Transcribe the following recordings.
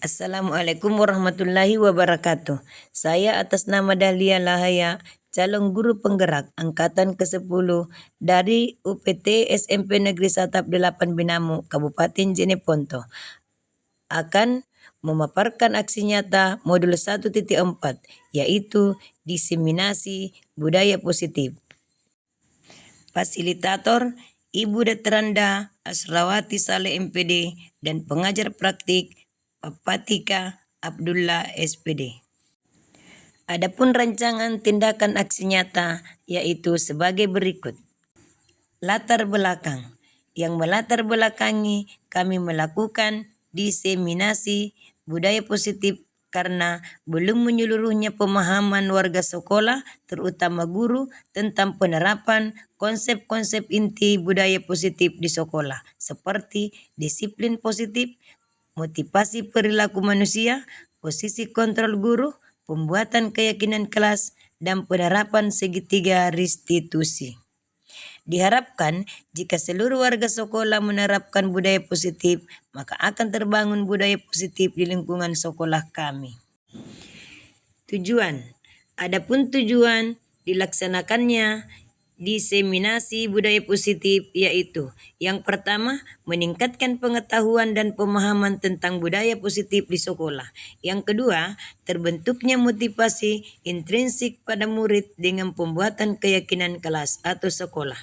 Assalamualaikum warahmatullahi wabarakatuh. Saya atas nama Dahlia Lahaya, calon guru penggerak angkatan ke-10 dari UPT SMP Negeri Satap 8 Binamu, Kabupaten Jeneponto, akan memaparkan aksi nyata modul 1.4, yaitu diseminasi budaya positif. Fasilitator Ibu Datranda Asrawati Saleh MPD dan pengajar praktik Papatika Abdullah SPD. Adapun rancangan tindakan aksi nyata yaitu sebagai berikut. Latar belakang. Yang melatar belakangi kami melakukan diseminasi budaya positif karena belum menyeluruhnya pemahaman warga sekolah, terutama guru, tentang penerapan konsep-konsep inti budaya positif di sekolah, seperti disiplin positif, motivasi perilaku manusia, posisi kontrol guru, pembuatan keyakinan kelas, dan penerapan segitiga restitusi. Diharapkan jika seluruh warga sekolah menerapkan budaya positif, maka akan terbangun budaya positif di lingkungan sekolah kami. Tujuan. Adapun tujuan dilaksanakannya diseminasi budaya positif yaitu yang pertama, meningkatkan pengetahuan dan pemahaman tentang budaya positif di sekolah. Yang kedua, terbentuknya motivasi intrinsik pada murid dengan pembuatan keyakinan kelas atau sekolah.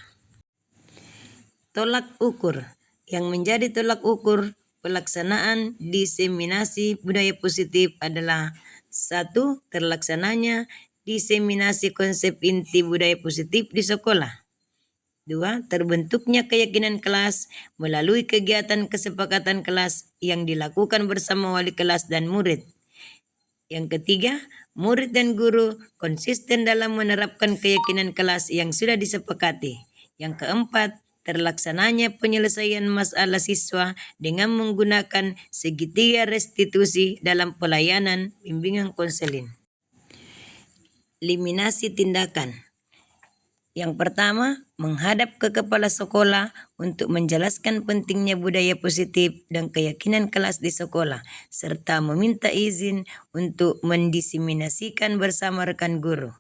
Tolak ukur. Yang menjadi tolak ukur pelaksanaan diseminasi budaya positif adalah 1. Terlaksananya diseminasi konsep inti budaya positif di sekolah. 2. Terbentuknya keyakinan kelas melalui kegiatan kesepakatan kelas yang dilakukan bersama wali kelas dan murid. Yang ketiga, murid dan guru konsisten dalam menerapkan keyakinan kelas yang sudah disepakati. Yang keempat, terlaksananya penyelesaian masalah siswa dengan menggunakan segitiga restitusi dalam pelayanan bimbingan konseling. Eliminasi tindakan. Yang pertama, menghadap ke kepala sekolah untuk menjelaskan pentingnya budaya positif dan keyakinan kelas di sekolah, serta meminta izin untuk mendiseminasikan bersama rekan guru.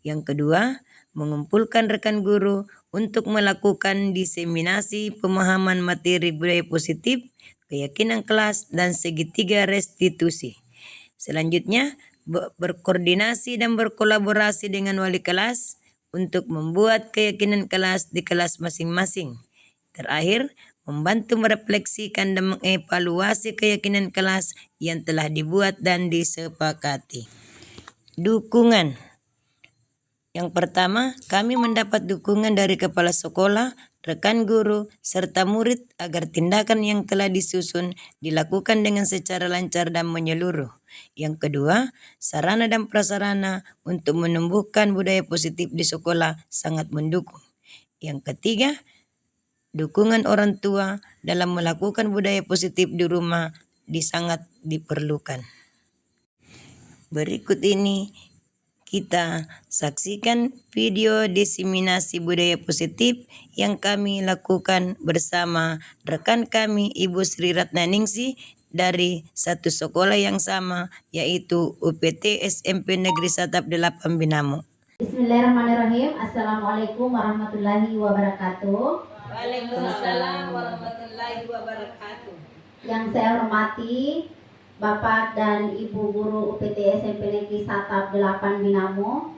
Yang kedua, mengumpulkan rekan guru untuk melakukan diseminasi pemahaman materi budaya positif, keyakinan kelas, dan segitiga restitusi. Selanjutnya, berkoordinasi dan berkolaborasi dengan wali kelas untuk membuat keyakinan kelas di kelas masing-masing. Terakhir, membantu merefleksikan dan mengevaluasi keyakinan kelas yang telah dibuat dan disepakati. Dukungan. Yang pertama, kami mendapat dukungan dari kepala sekolah, rekan guru, serta murid agar tindakan yang telah disusun dilakukan dengan secara lancar dan menyeluruh. Yang kedua, sarana dan prasarana untuk menumbuhkan budaya positif di sekolah sangat mendukung. Yang ketiga, dukungan orang tua dalam melakukan budaya positif di rumah sangat diperlukan. Berikut ini kita saksikan video diseminasi budaya positif yang kami lakukan bersama rekan kami Ibu Sri Ratnaningsih dari satu sekolah yang sama yaitu UPT SMP Negeri Satap 8 Binamu. Bismillahirrahmanirrahim. Assalamualaikum warahmatullahi wabarakatuh. Waalaikumsalam warahmatullahi wabarakatuh. Yang saya hormati Bapak dan Ibu Guru UPT SMP Negeri Satap 8 Binamu,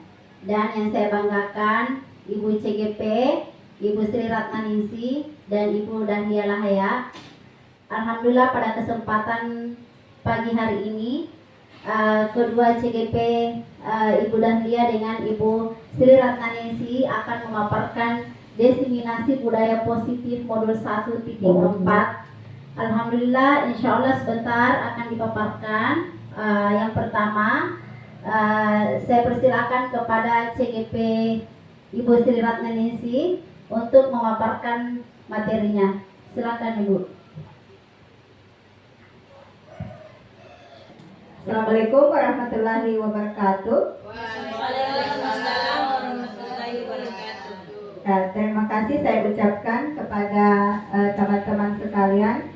dan yang saya banggakan Ibu CGP, Ibu Sri Ratnaningsih, dan Ibu Dahlia Lahaya. Alhamdulillah pada kesempatan pagi hari ini kedua CGP Ibu Dahlia dengan Ibu Sri Ratnaningsih akan memaparkan diseminasi budaya positif modul 1.4. Alhamdulillah, insya Allah sebentar akan dipaparkan. Yang pertama, saya persilakan kepada CGP Ibu Sri Ratnaningsih untuk memaparkan materinya. Silakan Ibu. Assalamualaikum warahmatullahi wabarakatuh. Waalaikumsalam warahmatullahi wabarakatuh. Terima kasih saya ucapkan kepada teman-teman sekalian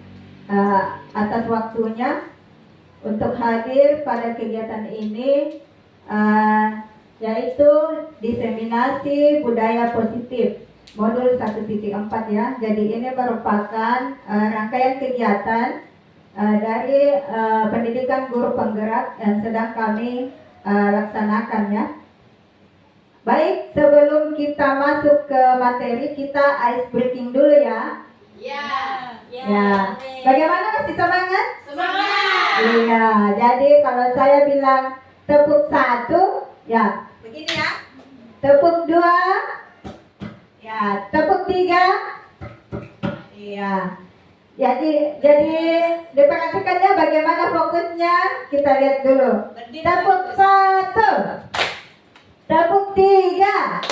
atas waktunya untuk hadir pada kegiatan ini, yaitu diseminasi budaya positif modul 1.4 ya. Jadi ini merupakan rangkaian kegiatan dari pendidikan guru penggerak yang sedang kami laksanakan ya. Baik, sebelum kita masuk ke materi, kita ice breaking dulu ya. Ya. Bagaimana, masih semangat? Semangat. Iya, jadi kalau saya bilang tepuk 1, ya begini ya. Tepuk 2, ya tepuk 3. Iya. Jadi diperhatikannya bagaimana fokusnya, kita lihat dulu. Tepuk 1, tepuk 3,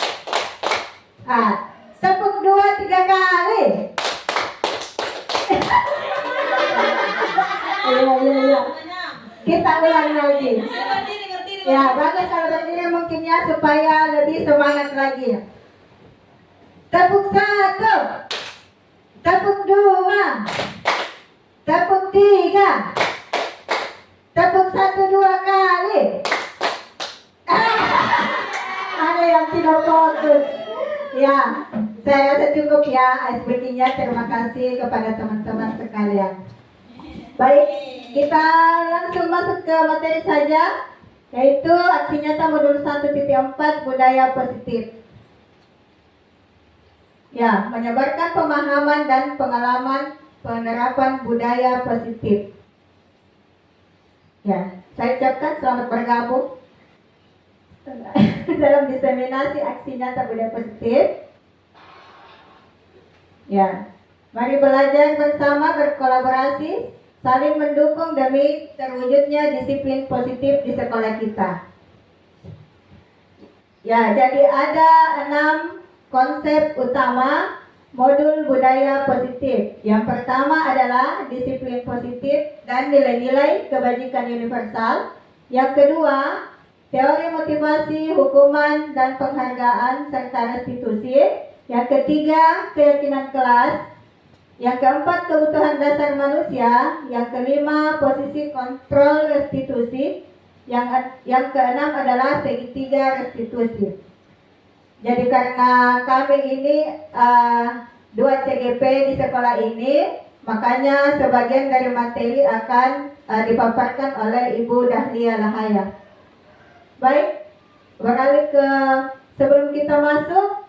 tepuk 2 3 kali. Iya. Kita ulang lagi. Ya, bagus kalau berdiri mungkin ya, supaya lebih semangat lagi. Tepuk 1, tepuk 2, tepuk 3, tepuk 1 2 kali. Ada yang tidak fokus. Ya, saya rasa cukup ya ice breaking-nya. Terima kasih kepada teman-teman sekalian. Baik, kita langsung masuk ke materi saja, yaitu aksi nyata modul 1.4 budaya positif. Ya, menyebarkan pemahaman dan pengalaman penerapan budaya positif. Ya, saya ucapkan selamat bergabung dalam diseminasi aksi nyata budaya positif. Ya, mari belajar bersama, berkolaborasi, saling mendukung demi terwujudnya disiplin positif di sekolah kita. Ya, jadi ada 6 konsep utama modul budaya positif. Yang pertama adalah disiplin positif dan nilai-nilai kebajikan universal. Yang kedua, teori motivasi, hukuman, dan penghargaan serta restitusi. Yang ketiga, keyakinan kelas. Yang keempat, kebutuhan dasar manusia. Yang kelima, posisi kontrol restitusi. Yang keenam adalah segitiga restitusi. Jadi karena kami ini 2 CGP di sekolah ini, makanya sebagian dari materi akan dipaparkan oleh Ibu Dahlia Lahaya. Baik, beralih ke sebelum kita masuk,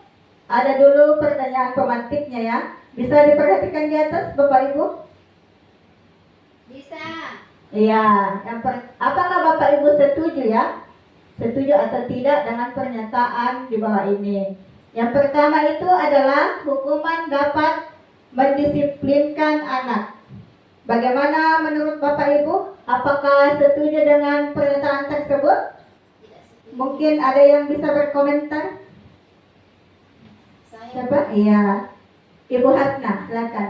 ada dulu pertanyaan pemantiknya ya. Bisa diperhatikan di atas Bapak Ibu? Bisa. Iya, apakah Bapak Ibu setuju ya? Setuju atau tidak dengan pernyataan di bawah ini? Yang pertama itu adalah hukuman dapat mendisiplinkan anak. Bagaimana menurut Bapak Ibu? Apakah setuju dengan pernyataan tersebut? Mungkin ada yang bisa berkomentar? Siapa? Iya. Ibu Hasna, silakan.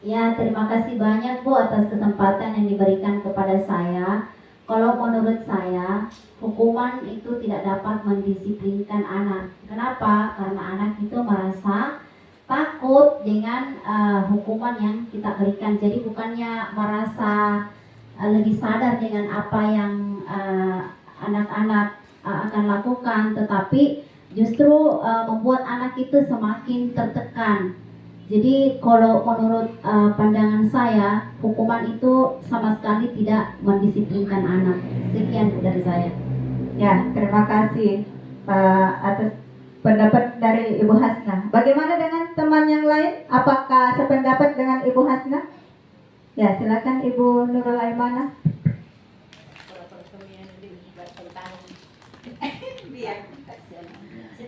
Ya, terima kasih banyak Bu atas kesempatan yang diberikan kepada saya. Kalau menurut saya, hukuman itu tidak dapat mendisiplinkan anak. Kenapa? Karena anak itu merasa takut dengan hukuman yang kita berikan. Jadi bukannya merasa lebih sadar dengan apa yang anak-anak akan lakukan, tetapi justru membuat anak itu semakin tertekan. Jadi kalau menurut pandangan saya, hukuman itu sama sekali tidak mendisiplinkan anak. Sekian dari saya. Ya, terima kasih atas pendapat dari Ibu Hasna. Bagaimana dengan teman yang lain? Apakah sependapat dengan Ibu Hasna? Ya, silakan Ibu Nurul Aimana.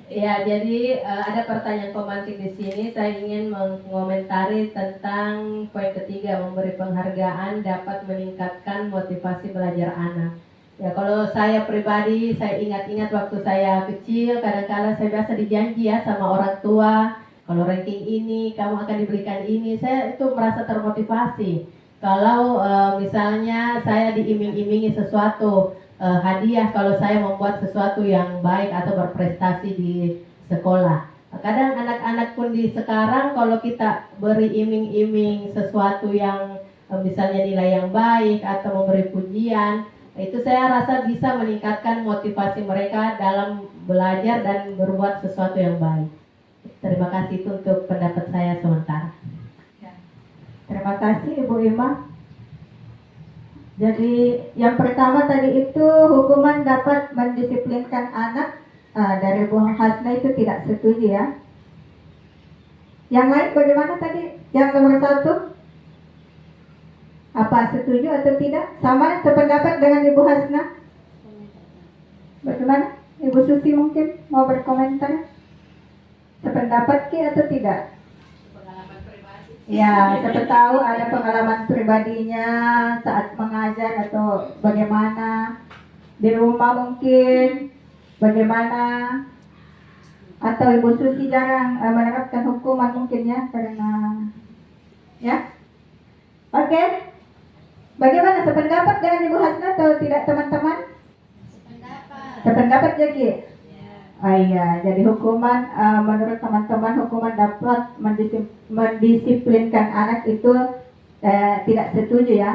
Ya, jadi ada pertanyaan pemantik di sini. Saya ingin mengomentari tentang poin ketiga, memberi penghargaan dapat meningkatkan motivasi belajar anak. Ya, kalau saya pribadi, saya ingat-ingat waktu saya kecil, kadang-kadang saya biasa dijanji ya sama orang tua, kalau ranking ini, kamu akan diberikan ini. Saya itu merasa termotivasi. Kalau misalnya saya diiming-imingi sesuatu, hadiah kalau saya membuat sesuatu yang baik atau berprestasi di sekolah. Kadang anak-anak pun di sekarang kalau kita beri iming-iming sesuatu yang misalnya nilai yang baik atau memberi pujian, itu saya rasa bisa meningkatkan motivasi mereka dalam belajar dan berbuat sesuatu yang baik. Terima kasih itu untuk pendapat saya sementara. Terima kasih Ibu Ima. Jadi yang pertama tadi itu hukuman dapat mendisiplinkan anak. Dari Bu Hasna itu tidak setuju ya. Yang lain bagaimana tadi? Yang nomor 1? Apa setuju atau tidak? Sama sependapat dengan Ibu Hasna? Bagaimana? Ibu Susi mungkin mau berkomentar? Sependapat ki atau tidak? Pengalaman pribadi. Ya, siapa tahu ada pengalaman pribadinya saat mengajar atau bagaimana di rumah mungkin. Bagaimana atau Ibu Susi jarang menerapkan hukuman mungkin ya karena ya oke. Bagaimana sependapat dengan Ibu Hasna atau tidak teman-teman? Sependapat jadi iya, jadi hukuman menurut teman-teman hukuman dapat mendisiplinkan anak itu tidak setuju ya.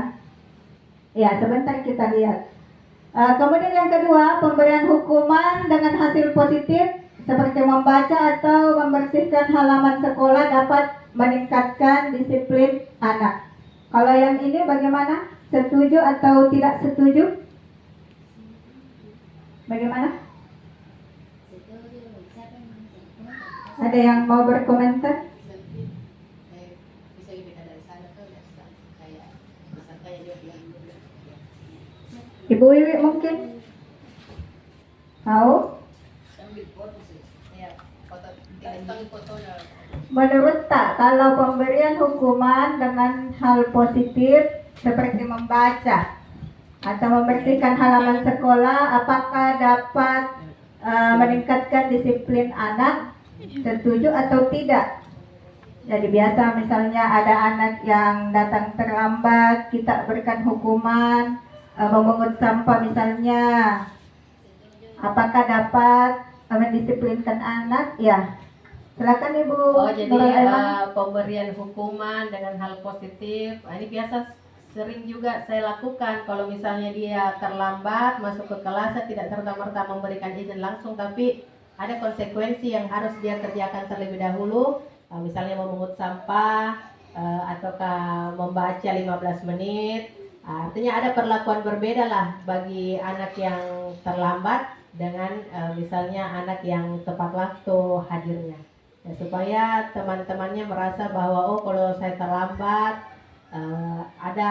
Ya, sebentar kita lihat. Kemudian yang kedua, pemberian hukuman dengan hasil positif seperti membaca atau membersihkan halaman sekolah dapat meningkatkan disiplin anak. Kalau yang ini bagaimana? Setuju atau tidak setuju? Bagaimana? Ada yang mau berkomentar? Ibu Wiwi mungkin tahu? Menurut tak, kalau pemberian hukuman dengan hal positif seperti membaca atau membersihkan halaman sekolah, apakah dapat meningkatkan disiplin anak? Setuju atau tidak? Jadi biasa misalnya ada anak yang datang terlambat, kita berikan hukuman, memungut sampah misalnya, apakah dapat mendisiplinkan anak? Ya, silakan Ibu. Jadi Nurul Aiman. pemberian hukuman dengan hal positif, ini biasa sering juga saya lakukan. Kalau misalnya dia terlambat masuk ke kelas, saya tidak serta-merta memberikan izin langsung, tapi ada konsekuensi yang harus dia kerjakan terlebih dahulu. Misalnya memungut sampah ataukah membaca 15 menit. Artinya ada perlakuan berbeda lah bagi anak yang terlambat dengan misalnya anak yang tepat waktu hadirnya. Ya, supaya teman-temannya merasa bahwa oh kalau saya terlambat ada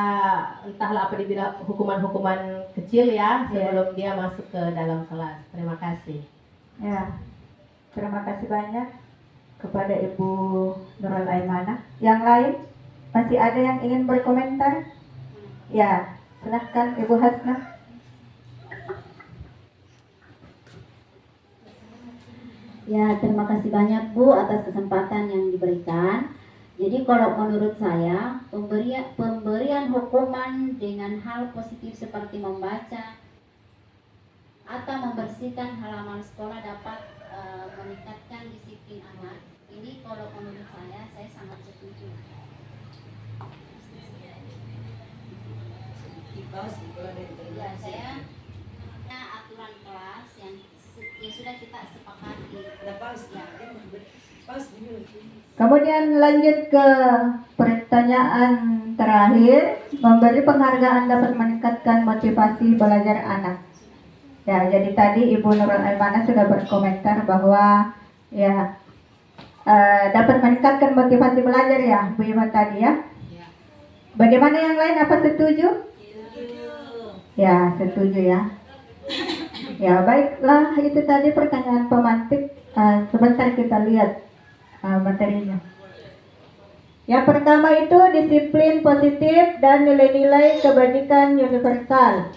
entahlah apa dibilang hukuman-hukuman kecil ya sebelum dia masuk ke dalam kelas. Terima kasih. Ya, terima kasih banyak kepada Ibu Nurul Aimanah. Yang lain masih ada yang ingin berkomentar? Ya, silahkan Ibu Hasna. Ya, terima kasih banyak Bu atas kesempatan yang diberikan. Jadi kalau menurut saya pemberian hukuman dengan hal positif seperti membaca atau membersihkan halaman sekolah dapat meningkatkan disiplin anak. Ini kalau menurut saya sangat setuju. Ya, saya aturan kelas yang sudah kita sepakati. Kemudian lanjut ke pertanyaan terakhir, memberi penghargaan dapat meningkatkan motivasi belajar anak. Ya, jadi tadi Ibu Nurul Aimanah sudah berkomentar bahwa ya dapat meningkatkan motivasi belajar ya, Bu Ima tadi ya. Bagaimana yang lain? Apa setuju? Ya, setuju ya. Ya, baiklah, itu tadi pertanyaan pemantik. Sebentar kita lihat materinya. Yang pertama itu disiplin positif dan nilai-nilai kebajikan universal.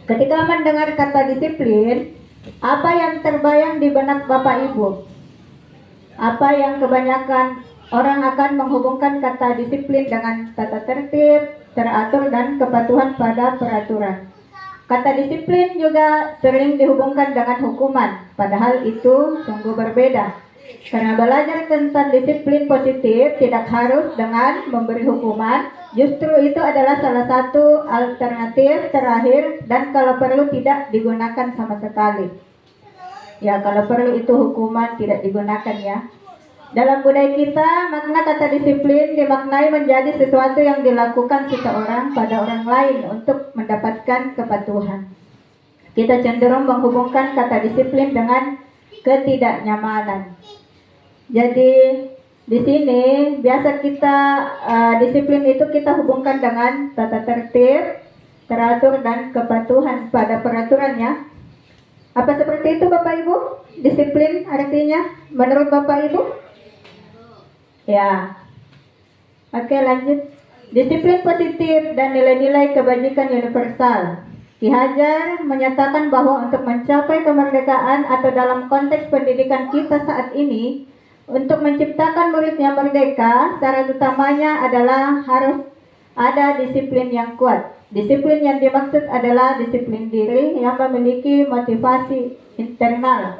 Ketika mendengar kata disiplin, apa yang terbayang di benak Bapak Ibu? Apa yang kebanyakan orang akan menghubungkan kata disiplin dengan tata tertib, teratur, dan kepatuhan pada peraturan. Kata disiplin juga sering dihubungkan dengan hukuman, padahal itu sungguh berbeda. Karena belajar tentang disiplin positif tidak harus dengan memberi hukuman, justru itu adalah salah satu alternatif terakhir dan kalau perlu tidak digunakan sama sekali. Ya, kalau perlu itu hukuman tidak digunakan ya. Dalam budaya kita, makna kata disiplin dimaknai menjadi sesuatu yang dilakukan seseorang pada orang lain untuk mendapatkan kepatuhan. Kita cenderung menghubungkan kata disiplin dengan ketidaknyamanan. Jadi di sini biasa kita disiplin itu kita hubungkan dengan tata tertib, teratur dan kepatuhan pada peraturannya. Apa seperti itu Bapak Ibu? Disiplin artinya menurut Bapak Ibu? Ya. Oke, lanjut. Disiplin positif dan nilai-nilai kebajikan universal. Ki Hajar menyatakan bahwa untuk mencapai kemerdekaan atau dalam konteks pendidikan kita saat ini, untuk menciptakan murid yang merdeka, syarat utamanya adalah harus ada disiplin yang kuat. Disiplin yang dimaksud adalah disiplin diri yang memiliki motivasi internal.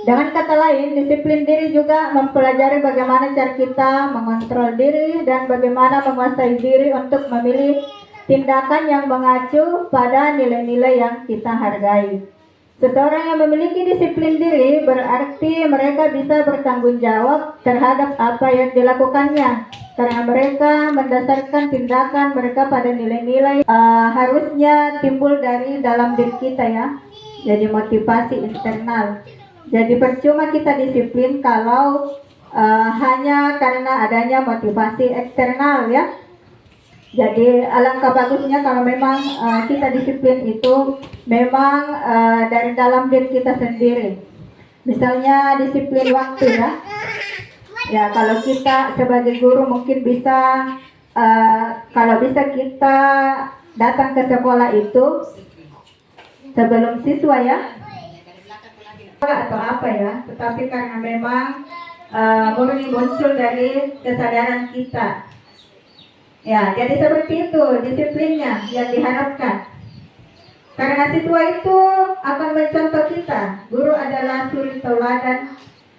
Dengan kata lain, disiplin diri juga mempelajari bagaimana cara kita mengontrol diri dan bagaimana menguasai diri untuk memilih tindakan yang mengacu pada nilai-nilai yang kita hargai. Seseorang yang memiliki disiplin diri berarti mereka bisa bertanggung jawab terhadap apa yang dilakukannya. Karena mereka mendasarkan tindakan mereka pada nilai-nilai harusnya timbul dari dalam diri kita ya. Jadi motivasi internal. Jadi percuma kita disiplin kalau hanya karena adanya motivasi eksternal ya. Jadi alangkah bagusnya kalau memang kita disiplin itu memang dari dalam diri kita sendiri. Misalnya disiplin waktu ya. Ya kalau kita sebagai guru mungkin bisa kalau bisa kita datang ke sekolah itu sebelum siswa ya. Atau apa ya. Tetapi karena memang murni muncul dari kesadaran kita. Ya, jadi seperti itu disiplinnya yang diharapkan. Karena siswa itu akan mencontoh kita. Guru adalah suri tauladan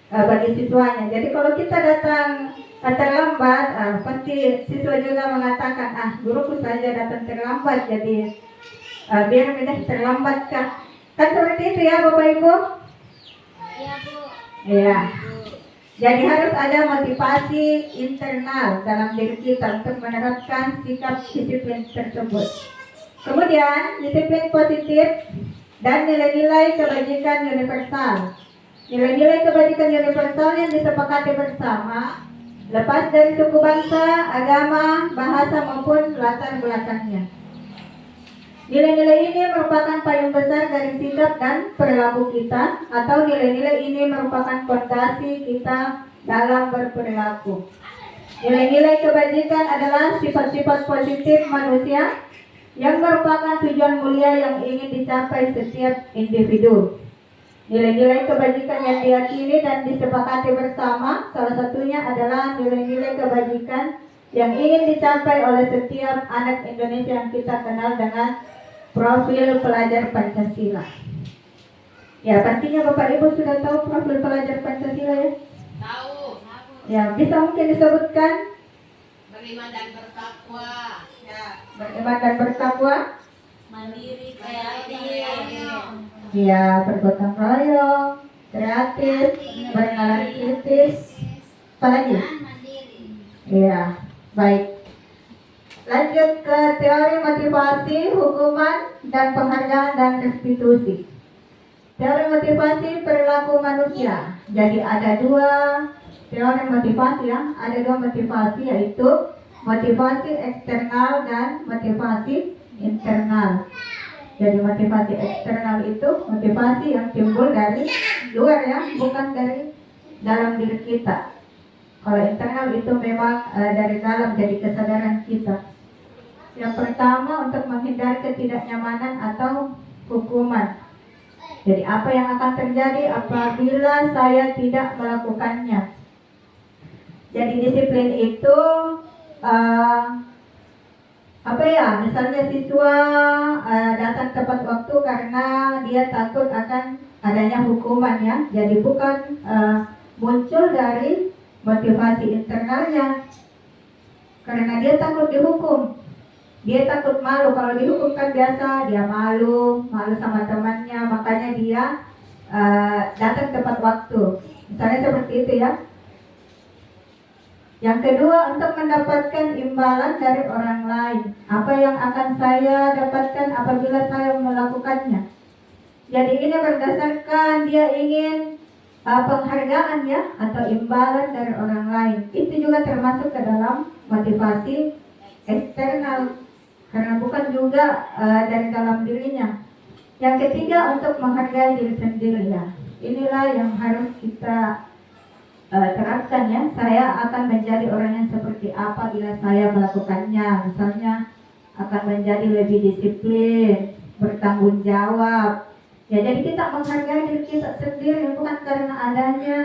bagi siswanya. Jadi kalau kita datang terlambat, pasti siswa juga mengatakan, guruku saja datang terlambat, jadi biar mudah terlambat kah? Kan seperti itu ya Bapak Ibu? Iya Bu. Iya. Jadi harus ada motivasi internal dalam diri kita untuk menerapkan sikap disiplin tersebut. Kemudian, disiplin positif dan nilai-nilai kebajikan universal. Nilai-nilai kebajikan universal yang disepakati bersama, lepas dari suku bangsa, agama, bahasa maupun latar belakangnya. Nilai-nilai ini merupakan payung besar dari sikap dan perilaku kita, atau nilai-nilai ini merupakan fondasi kita dalam berperilaku. Nilai-nilai kebajikan adalah sifat-sifat positif manusia yang merupakan tujuan mulia yang ingin dicapai setiap individu. Nilai-nilai kebajikan yang diyakini dan disepakati bersama, salah satunya adalah nilai-nilai kebajikan yang ingin dicapai oleh setiap anak Indonesia yang kita kenal dengan profil pelajar Pancasila. Ya, pastinya Bapak Ibu sudah tahu profil pelajar Pancasila ya? Tahu. Ya, bisa mungkin disebutkan? Beriman dan bertakwa. Ya, beriman dan bertakwa. Mandiri, kreatif. Ya, bergotong royong, kreatif, bernalar kritis. Apa lagi? Ya, baik. Lanjut ke teori motivasi, hukuman, dan penghargaan dan restitusi. Teori motivasi perilaku manusia. Jadi ada dua teori motivasi ya. Ada dua motivasi yaitu motivasi eksternal dan motivasi internal. Jadi motivasi eksternal itu motivasi yang timbul dari luar ya, bukan dari dalam diri kita. Kalau internal itu memang dari dalam, jadi kesadaran kita. Yang pertama untuk menghindari ketidaknyamanan atau hukuman. Jadi apa yang akan terjadi apabila saya tidak melakukannya? Jadi disiplin itu misalnya siswa datang tepat waktu karena dia takut akan adanya hukuman ya. Jadi bukan muncul dari motivasi internalnya. Karena dia takut dihukum. Dia takut malu. Kalau dihukum kan biasa dia malu sama temannya, makanya dia datang tepat waktu. Misalnya seperti itu ya. Yang kedua, untuk mendapatkan imbalan dari orang lain. Apa yang akan saya dapatkan apabila saya melakukannya? Jadi ini berdasarkan dia ingin penghargaan ya, atau imbalan dari orang lain. Itu juga termasuk ke dalam motivasi eksternal, karena bukan juga dari dalam dirinya. Yang ketiga, untuk menghargai diri sendiri ya. Inilah yang harus kita terapkan ya. Saya akan menjadi orang yang seperti apa bila saya melakukannya. Misalnya akan menjadi lebih disiplin, bertanggung jawab. Ya, jadi kita menghargai diri kita sendiri, bukan karena adanya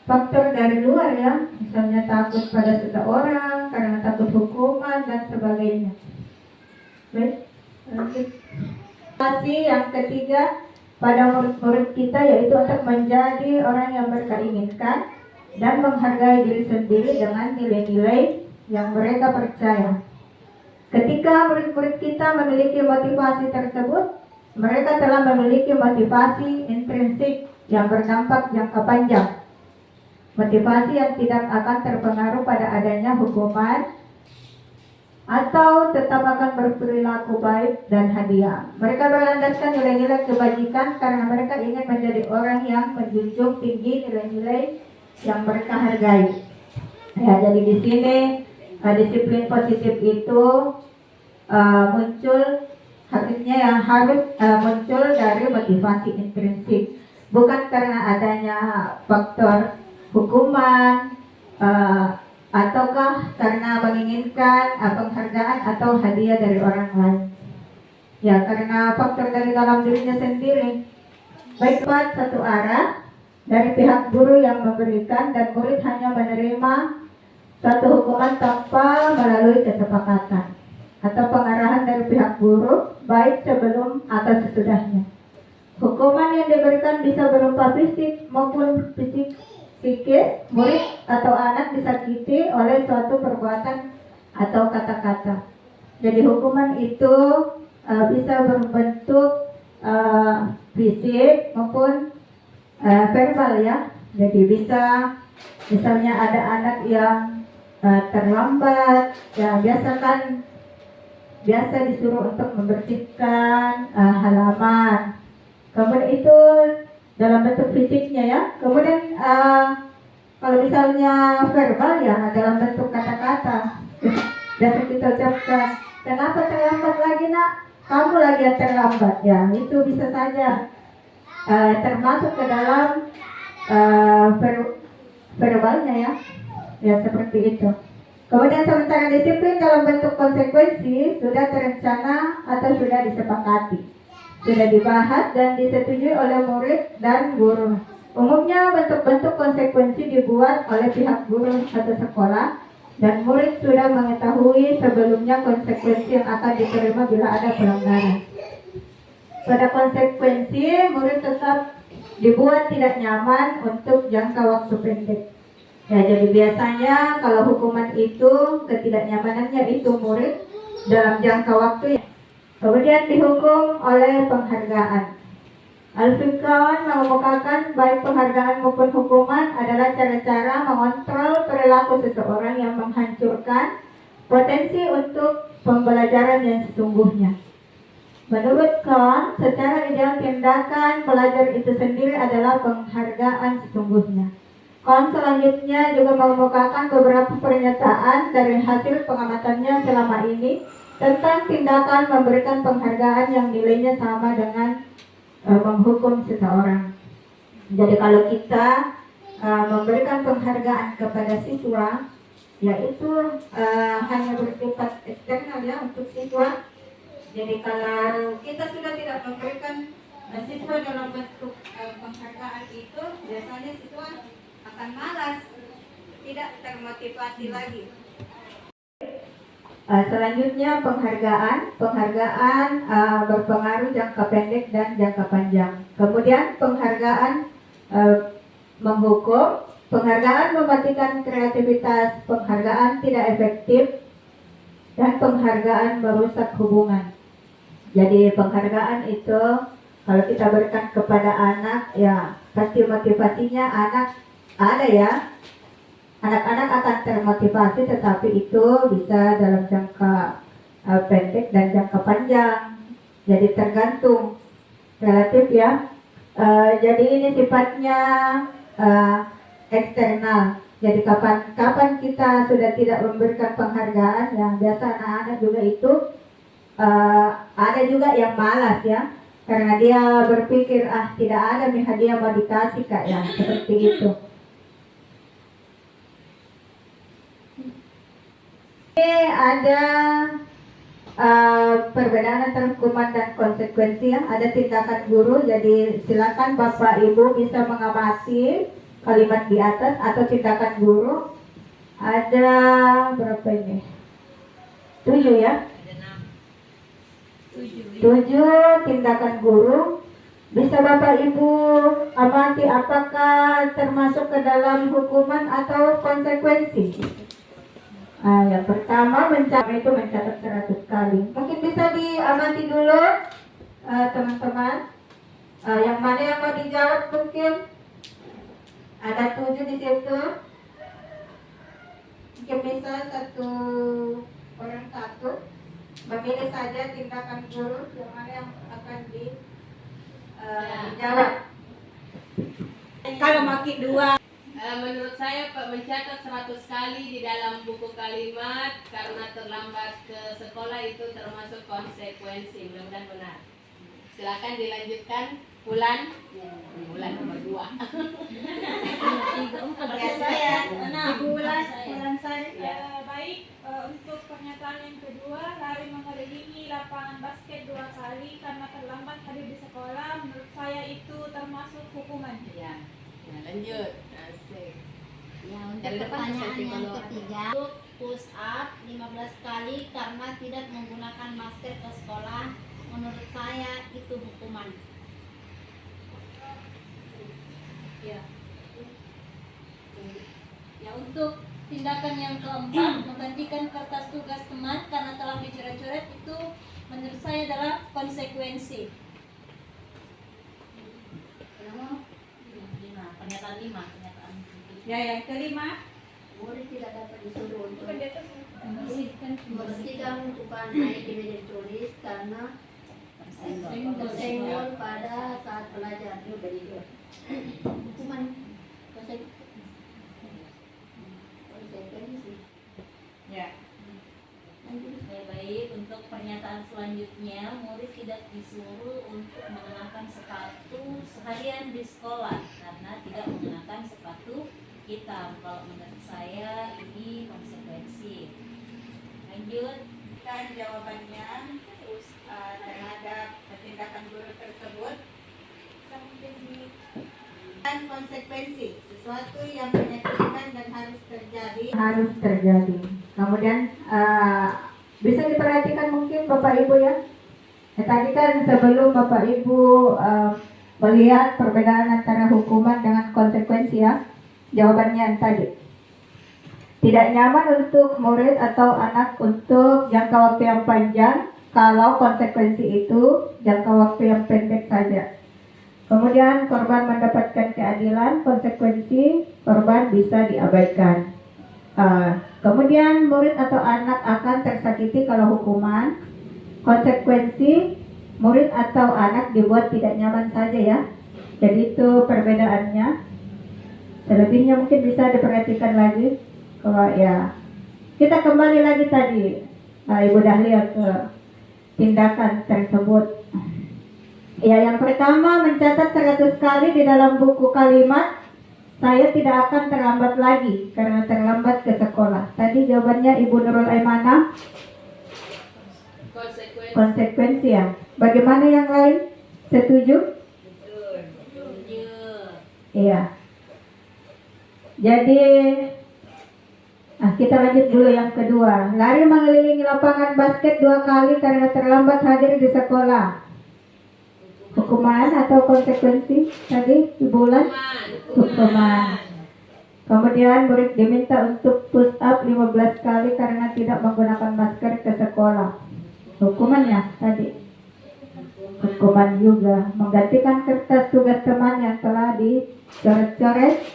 faktor dari luar ya. Misalnya takut pada seseorang, karena takut hukuman dan sebagainya. Baik, lanjut. Yang ketiga pada murid-murid kita, yaitu untuk menjadi orang yang mereka inginkan dan menghargai diri sendiri dengan nilai-nilai yang mereka percaya. Ketika murid-murid kita memiliki motivasi tersebut, mereka telah memiliki motivasi intrinsik yang berdampak jangka panjang. Motivasi yang tidak akan terpengaruh pada adanya hukuman atau tetap akan berperilaku baik dan hadiah. Mereka berlandaskan nilai-nilai kebajikan karena mereka ingin menjadi orang yang menjunjung tinggi nilai-nilai yang mereka hargai. Ya, jadi di sini disiplin positif itu muncul, harusnya yang harus muncul dari motivasi intrinsik, bukan karena adanya faktor hukuman ataukah karena menginginkan penghargaan atau hadiah dari orang lain. Ya, karena faktor dari dalam dirinya sendiri. Baik, satu arah dari pihak guru yang memberikan dan murid hanya menerima satu hukuman tanpa melalui kesepakatan atau pengarahan dari pihak guru, baik sebelum atau sesudahnya. Hukuman yang diberikan bisa berupa fisik maupun psikis. Murid atau anak disakiti oleh suatu perbuatan atau kata-kata. Jadi hukuman itu bisa berbentuk fisik maupun verbal ya. Jadi bisa, misalnya ada anak yang terlambat, ya biasa disuruh untuk membersihkan halaman. Kemudian itu dalam bentuk fisiknya ya. Kemudian kalau misalnya verbal ya, dalam bentuk kata-kata. Biasa kita ucapkan, kenapa terlambat lagi nak? Kamu lagi yang terlambat ya. Itu bisa saja termasuk ke dalam verbalnya ya. Ya, seperti itu. Kemudian sementara disiplin dalam bentuk konsekuensi sudah terencana atau sudah disepakati, sudah dibahas dan disetujui oleh murid dan guru. Umumnya bentuk-bentuk konsekuensi dibuat oleh pihak guru atau sekolah, dan murid sudah mengetahui sebelumnya konsekuensi yang akan diterima bila ada pelanggaran. Pada konsekuensi, murid tetap dibuat tidak nyaman untuk jangka waktu pendek. Ya, jadi biasanya kalau hukuman itu, ketidaknyamanannya itu murid dalam jangka waktu ya. Kemudian dihukum oleh penghargaan. Al-Fiqh mengemukakan baik penghargaan maupun hukuman adalah cara-cara mengontrol perilaku seseorang yang menghancurkan potensi untuk pembelajaran yang sesungguhnya. Menurut Khan, secara ideal tindakan pelajar itu sendiri adalah penghargaan sesungguhnya. Khan selanjutnya juga mengemukakan beberapa pernyataan dari hasil pengamatannya selama ini tentang tindakan memberikan penghargaan yang nilainya sama dengan menghukum seseorang. Jadi kalau kita memberikan penghargaan kepada siswa, yaitu hanya bersifat eksternal ya untuk siswa. Jadi kalau kita sudah tidak memberikan siswa dalam bentuk penghargaan itu, biasanya siswa akan malas, tidak termotivasi lagi. Selanjutnya penghargaan berpengaruh jangka pendek dan jangka panjang. Kemudian penghargaan menghukum, penghargaan mematikan kreativitas, penghargaan tidak efektif, dan penghargaan merusak hubungan. Jadi penghargaan itu kalau kita berikan kepada anak, ya pasti motivasinya anak ada ya. Anak-anak akan termotivasi, tetapi itu bisa dalam jangka pendek dan jangka panjang. Jadi tergantung, relatif ya. Jadi ini sifatnya eksternal. Jadi kapan kita sudah tidak memberikan penghargaan, ya biasa anak-anak juga itu ada juga yang malas ya, karena dia berpikir tidak ada nih hadiah mau dikasih kak ya, seperti itu. Ini ada perbedaan antara hukuman dan konsekuensi ya. Ada tindakan guru, jadi silakan Bapak Ibu bisa mengamati kalimat di atas atau tindakan guru. Ada berapa ini? 7 ya. 7 tindakan guru. Bisa Bapak Ibu amati apakah termasuk ke dalam hukuman atau konsekuensi. Yang pertama mencatat 100 kali. Mungkin bisa diamati dulu teman-teman. Yang mana yang mau dijawab mungkin? Ada 7 di situ. Mungkin bisa satu orang satu memilih saja tindakan guru yang mana yang akan dijawab. Kalau makin 2. Menurut saya mencatat 100 kali di dalam buku kalimat karena terlambat ke sekolah itu termasuk konsekuensi. Mudah-mudahan benar. Silakan dilanjutkan bulan nomor 2. Bulan saya. Baik, untuk pernyataan yang kedua, lari mengelilingi lapangan basket 2 kali karena terlambat hadir di sekolah, menurut saya itu termasuk hukuman. Ya. Nah, lanjut. Asik. Ya, untuk Dari depan pertanyaan sampai yang keluar. ketiga, push up 15 kali karena tidak menggunakan masker ke sekolah, menurut saya itu hukuman. Ya, untuk tindakan yang keempat, menggantikan kertas tugas teman karena telah dicoret-coret, itu menurut saya adalah konsekuensi. Pernyataan 5. Ya, yang kelima, Murid tidak dapat disuruh untuk Membersihkan membersihkan tumpukan air di meja tulis karena tersenggol pada saat belajar. Hukuman konsekuensi. ya. Baik, untuk pernyataan selanjutnya, murid tidak disuruh untuk mengenakan sepatu seharian di sekolah karena tidak mengenakan sepatu hitam. Kalau menurut saya ini konsekuensi. Lanjut. Dan jawabannya terhadap tindakan guru tersebut dan konsekuensi sesuatu yang menyakitkan dan harus terjadi. Kemudian bisa diperhatikan mungkin Bapak Ibu ya. Tadi kan sebelum Bapak Ibu melihat perbedaan antara hukuman dengan konsekuensi ya, jawabannya yang tadi. Tidak nyaman untuk murid atau anak untuk jangka waktu yang panjang kalau konsekuensi itu jangka waktu yang pendek saja. Kemudian korban mendapatkan keadilan, konsekuensi korban bisa diabaikan. Kemudian murid atau anak akan tersakiti kalau hukuman, konsekuensi murid atau anak dibuat tidak nyaman saja ya. Jadi itu perbedaannya. Selebihnya mungkin bisa diperhatikan lagi. Kalau ya kita kembali lagi tadi Ibu Dahlia ke tindakan tersebut. Ya, yang pertama mencatat 100 kali di dalam buku kalimat. Saya tidak akan terlambat lagi karena terlambat ke sekolah. Tadi jawabannya Ibu Nurul Aimanah. Konsekuensi ya. Bagaimana yang lain? Setuju? Setuju. Iya. Jadi kita lanjut dulu yang kedua. Lari mengelilingi lapangan basket 2 kali karena terlambat hadir di sekolah. Hukuman atau konsekuensi tadi Ibu Ulan? Hukuman. Kemudian murid diminta untuk push up 15 kali karena tidak menggunakan masker ke sekolah. Hukumannya tadi. Hukuman juga menggantikan kertas tugas teman yang telah dicoret-coret,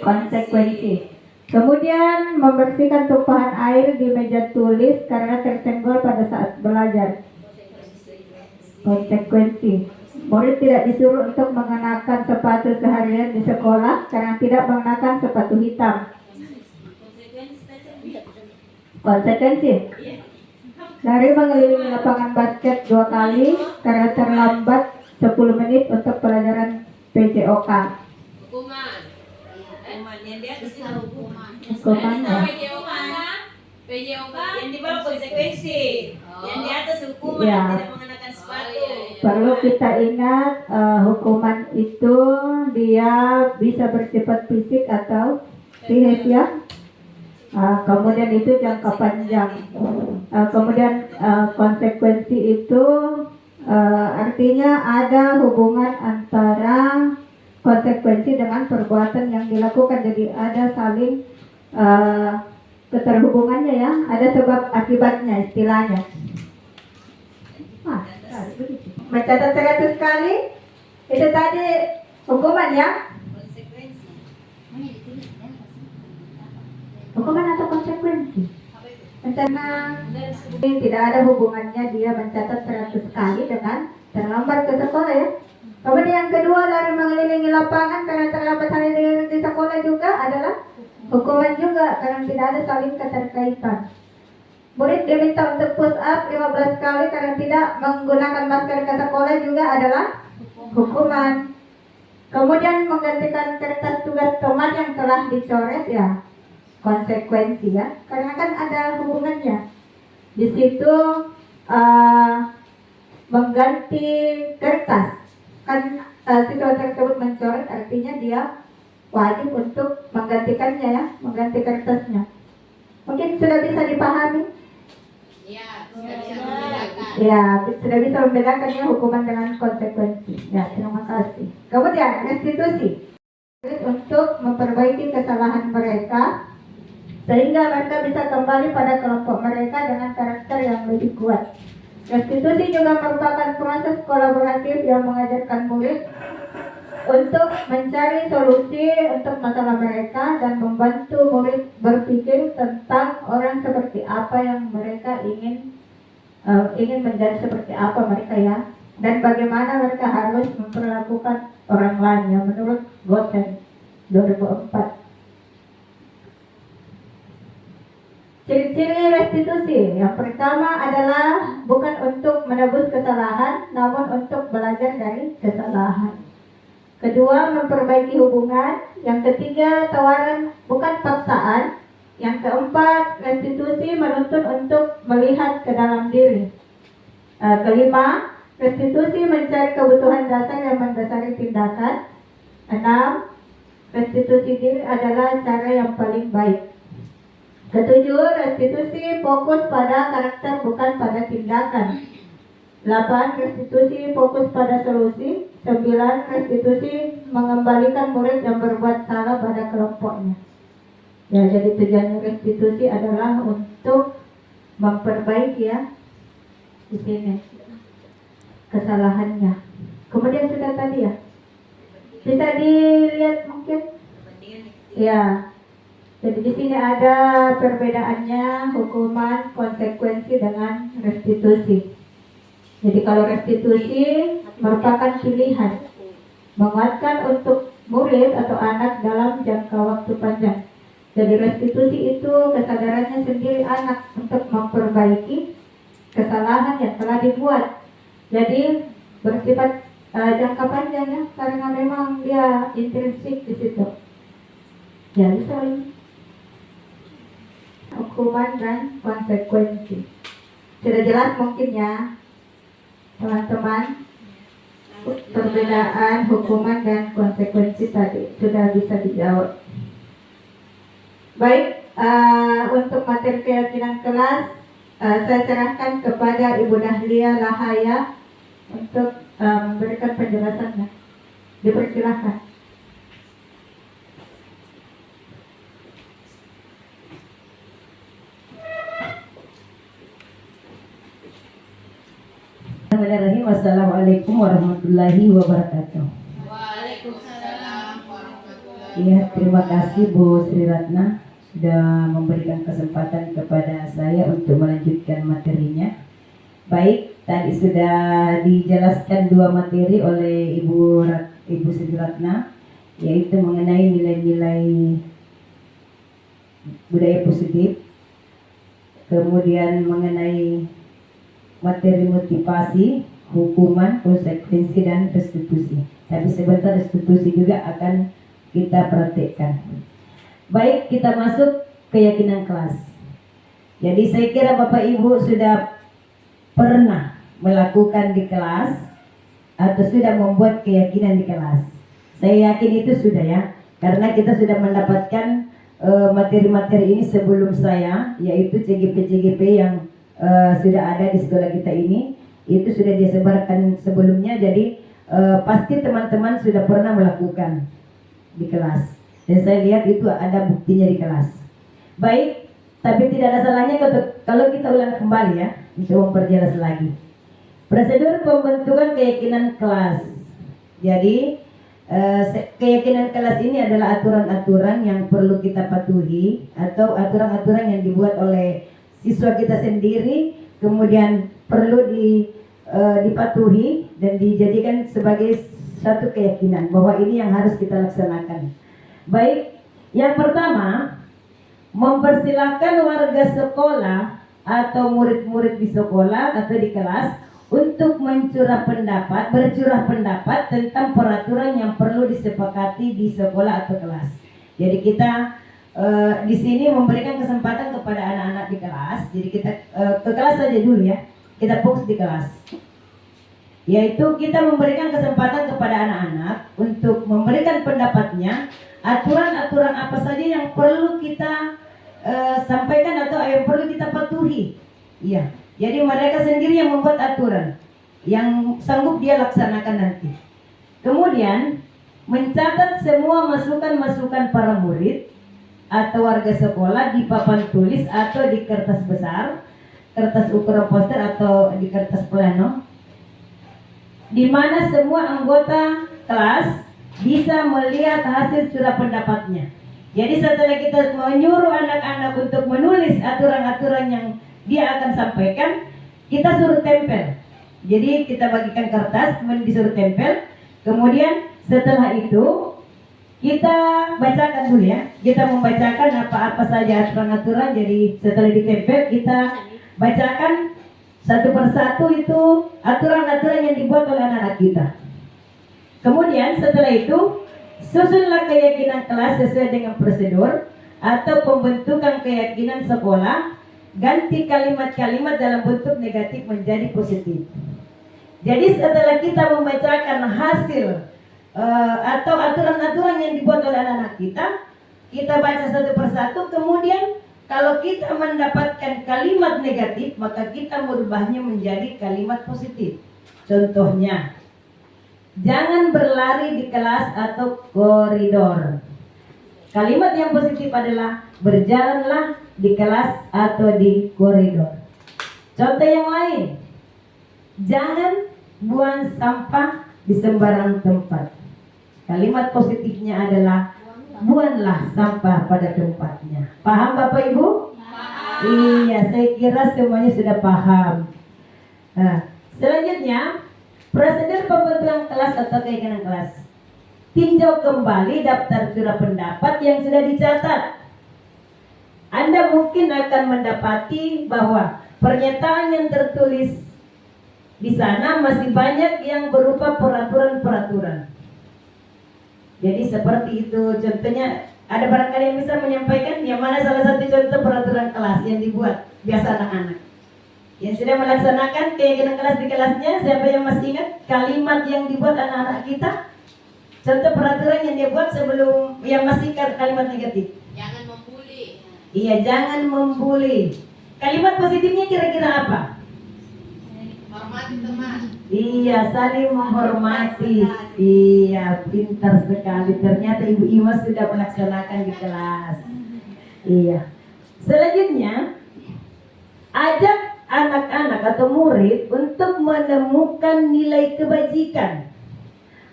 konsekuensi. Kemudian membersihkan tumpahan air di meja tulis karena tersenggol pada saat belajar. Konsekuensi. Murid tidak disuruh untuk mengenakan sepatu seharian di sekolah karena tidak mengenakan sepatu hitam. Konsekuensi. Dari mengelilingi lapangan basket 2 kali karena terlambat 10 menit untuk pelajaran PJOK. Hukuman. Yang di atas itu hukuman. Hukuman ya. PJOK mana? PJOK? Yang di bawah konsekuensi. Yang di atas hukuman Ya. tidak mengenakan sepatu. Oh, iya. Perlu kita ingat hukuman itu dia bisa bersifat fisik atau psikis ya. Kemudian itu jangka panjang. Kemudian konsekuensi itu artinya ada hubungan antara konsekuensi dengan perbuatan yang dilakukan. Jadi ada saling keterhubungannya ya. Ada sebab akibatnya istilahnya. Mencatat 100 kali itu tadi hukuman ya. Konsekuensi. Hukuman atau konsekuensi? Rencana tidak ada hubungannya dia mencatat 100 kali dengan terlambat ke sekolah ya. Kemudian yang kedua, lari mengelilingi lapangan karena terlambat hari di sekolah juga adalah hukuman juga karena tidak ada saling keterkaitan. Murid diminta untuk push up 15 kali karena tidak menggunakan masker ke sekolah juga adalah hukuman. Kemudian menggantikan kertas tugas teman yang telah dicoret ya, konsekuensi ya, karena kan ada hubungannya. Di situ mengganti kertas kan siswa tersebut mencoret artinya dia wajib untuk menggantikannya ya, mengganti kertasnya. Mungkin sudah bisa dipahami? Ya, sudah bisa membedakan. Ya, sudah bisa membedakan ya hukuman dengan konsekuensi. Ya, terima kasih. Kemudian restitusi untuk memperbaiki kesalahan mereka sehingga mereka bisa kembali pada kelompok mereka dengan karakter yang lebih kuat. Restitusi juga merupakan proses kolaboratif yang mengajarkan murid untuk mencari solusi untuk masalah mereka dan membantu murid berpikir tentang orang seperti apa yang mereka ingin menjadi seperti apa mereka ya, dan bagaimana mereka harus memperlakukan orang lain ya, menurut Gosen 2004. Ciri-ciri restitusi yang pertama adalah bukan untuk menebus kesalahan, namun untuk belajar dari kesalahan. Kedua, memperbaiki hubungan. Yang ketiga, tawaran bukan paksaan. Yang keempat, restitusi menuntut untuk melihat ke dalam diri. Kelima, restitusi mencari kebutuhan dasar yang mendasari tindakan. 6. Restitusi diri adalah cara yang paling baik. Ketujuh, restitusi fokus pada karakter bukan pada tindakan. 8. Restitusi fokus pada solusi. 9. Restitusi mengembalikan murid yang berbuat salah pada kelompoknya. Ya, jadi tujuan restitusi adalah untuk memperbaiki ya di sini kesalahannya. Kemudian sudah tadi ya, bisa dilihat mungkin. Ya, jadi di sini ada perbedaannya hukuman, konsekuensi dengan restitusi. Jadi kalau restitusi merupakan pilihan menguatkan untuk murid atau anak dalam jangka waktu panjang. Jadi restitusi itu kesadarannya sendiri anak untuk memperbaiki kesalahan yang telah dibuat. Jadi bersifat jangka panjang ya, karena memang dia intrinsik di situ. Ya, bisa ini. Hukuman dan konsekuensi. Sudah jelas mungkin ya, teman-teman, perbedaan hukuman dan konsekuensi tadi sudah bisa dijawab. Baik, untuk materi keyakinan kelas saya serahkan kepada Ibu Dahlia Lahaya untuk memberikan penjelasannya. Dipersilahkan. Bismillahirrahmanirrahim. Wassalamualaikum warahmatullahi wabarakatuh. Waalaikumsalam warahmatullahi Ya, terima kasih Bu Sri Ratna sudah memberikan kesempatan kepada saya untuk melanjutkan materinya. Baik, tadi sudah dijelaskan dua materi oleh Ibu Sri Ratna, yaitu mengenai nilai-nilai budaya positif, kemudian mengenai materi motivasi, hukuman, konsekuensi, dan restitusi. Tapi sebentar restitusi juga akan kita praktekkan. Baik, kita masuk keyakinan kelas. Jadi saya kira Bapak Ibu sudah pernah melakukan di kelas atau sudah membuat keyakinan di kelas. Saya yakin itu sudah ya, karena kita sudah mendapatkan materi-materi ini sebelum saya, yaitu CGP-CGP yang sudah ada di sekolah kita ini, itu sudah disebarkan sebelumnya. Jadi pasti teman-teman sudah pernah melakukan di kelas, dan saya lihat itu ada buktinya di kelas. Baik, tapi tidak ada salahnya kalau kita ulang kembali ya, untuk memperjelas lagi prosedur pembentukan keyakinan kelas. Jadi keyakinan kelas ini adalah aturan-aturan yang perlu kita patuhi, atau aturan-aturan yang dibuat oleh siswa kita sendiri, kemudian perlu dipatuhi dan dijadikan sebagai satu keyakinan bahwa ini yang harus kita laksanakan. Baik, yang pertama, mempersilahkan warga sekolah atau murid-murid di sekolah atau di kelas untuk bercurah pendapat tentang peraturan yang perlu disepakati di sekolah atau kelas. Jadi kita di sini memberikan kesempatan kepada anak-anak di kelas. Jadi kita ke kelas saja dulu ya. Kita fokus di kelas. Yaitu kita memberikan kesempatan kepada anak-anak untuk memberikan pendapatnya, aturan-aturan apa saja yang perlu kita sampaikan atau yang perlu kita patuhi. Iya. Jadi mereka sendiri yang membuat aturan yang sanggup dia laksanakan nanti. Kemudian mencatat semua masukan-masukan para murid atau warga sekolah di papan tulis atau di kertas besar, kertas ukuran poster atau di kertas plano, di mana semua anggota kelas bisa melihat hasil curah pendapatnya. Jadi setelah kita menyuruh anak-anak untuk menulis aturan-aturan yang dia akan sampaikan, kita suruh tempel. Jadi kita bagikan kertas, kemudian disuruh tempel. Kemudian setelah itu kita bacakan dulu ya. Kita membacakan apa-apa saja aturan-aturan. Jadi setelah ditempel kita bacakan satu persatu itu aturan-aturan yang dibuat oleh anak-anak kita. Kemudian setelah itu susunlah keyakinan kelas sesuai dengan prosedur atau pembentukan keyakinan sekolah. Ganti kalimat-kalimat dalam bentuk negatif menjadi positif. Jadi setelah kita membacakan hasil atau aturan-aturan yang dibuat oleh anak-anak kita baca satu persatu. Kemudian kalau kita mendapatkan kalimat negatif, maka kita merubahnya menjadi kalimat positif. Contohnya, jangan berlari di kelas atau koridor. Kalimat yang positif adalah berjalanlah di kelas atau di koridor. Contoh yang lain, jangan buang sampah di sembarang tempat. Kalimat positifnya adalah buanglah sampah pada tempatnya. Paham Bapak Ibu? Paham. Iya, saya kira semuanya sudah paham. Nah, selanjutnya prosedur pembentukan kelas atau keyakinan kelas. Tinjau kembali daftar curah pendapat yang sudah dicatat. Anda mungkin akan mendapati bahwa pernyataan yang tertulis di sana masih banyak yang berupa peraturan-peraturan. Jadi seperti itu, contohnya ada barangkali yang bisa menyampaikan yang mana salah satu contoh peraturan kelas yang dibuat biasa anak-anak. Yang sudah melaksanakan keyakinan kelas di kelasnya, siapa yang masih ingat kalimat yang dibuat anak-anak kita? Contoh peraturan yang dia buat sebelum yang masih kalimat negatif. Jangan membuli. Iya, jangan membuli. Kalimat positifnya kira-kira apa? Hormati teman. Iya, saling menghormati. Iya, pintar sekali. Ternyata Ibu Ima sudah melaksanakan di kelas. Iya. Selanjutnya, ajak anak-anak atau murid untuk menemukan nilai kebajikan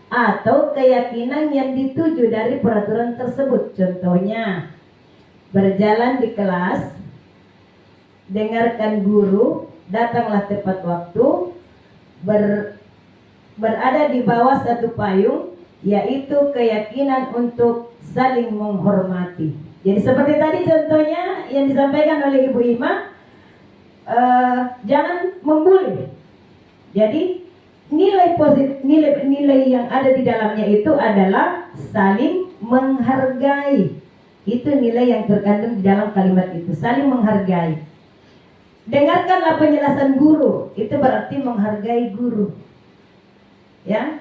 atau keyakinan yang dituju dari peraturan tersebut. Contohnya, berjalan di kelas, dengarkan guru, datanglah tepat waktu, berada di bawah satu payung, yaitu keyakinan untuk saling menghormati. Jadi seperti tadi contohnya yang disampaikan oleh Ibu Ima, jangan membuli. Jadi nilai positif, nilai yang ada di dalamnya itu adalah saling menghargai. Itu nilai yang terkandung di dalam kalimat itu, saling menghargai. Dengarkanlah penjelasan guru, itu berarti menghargai guru. Ya.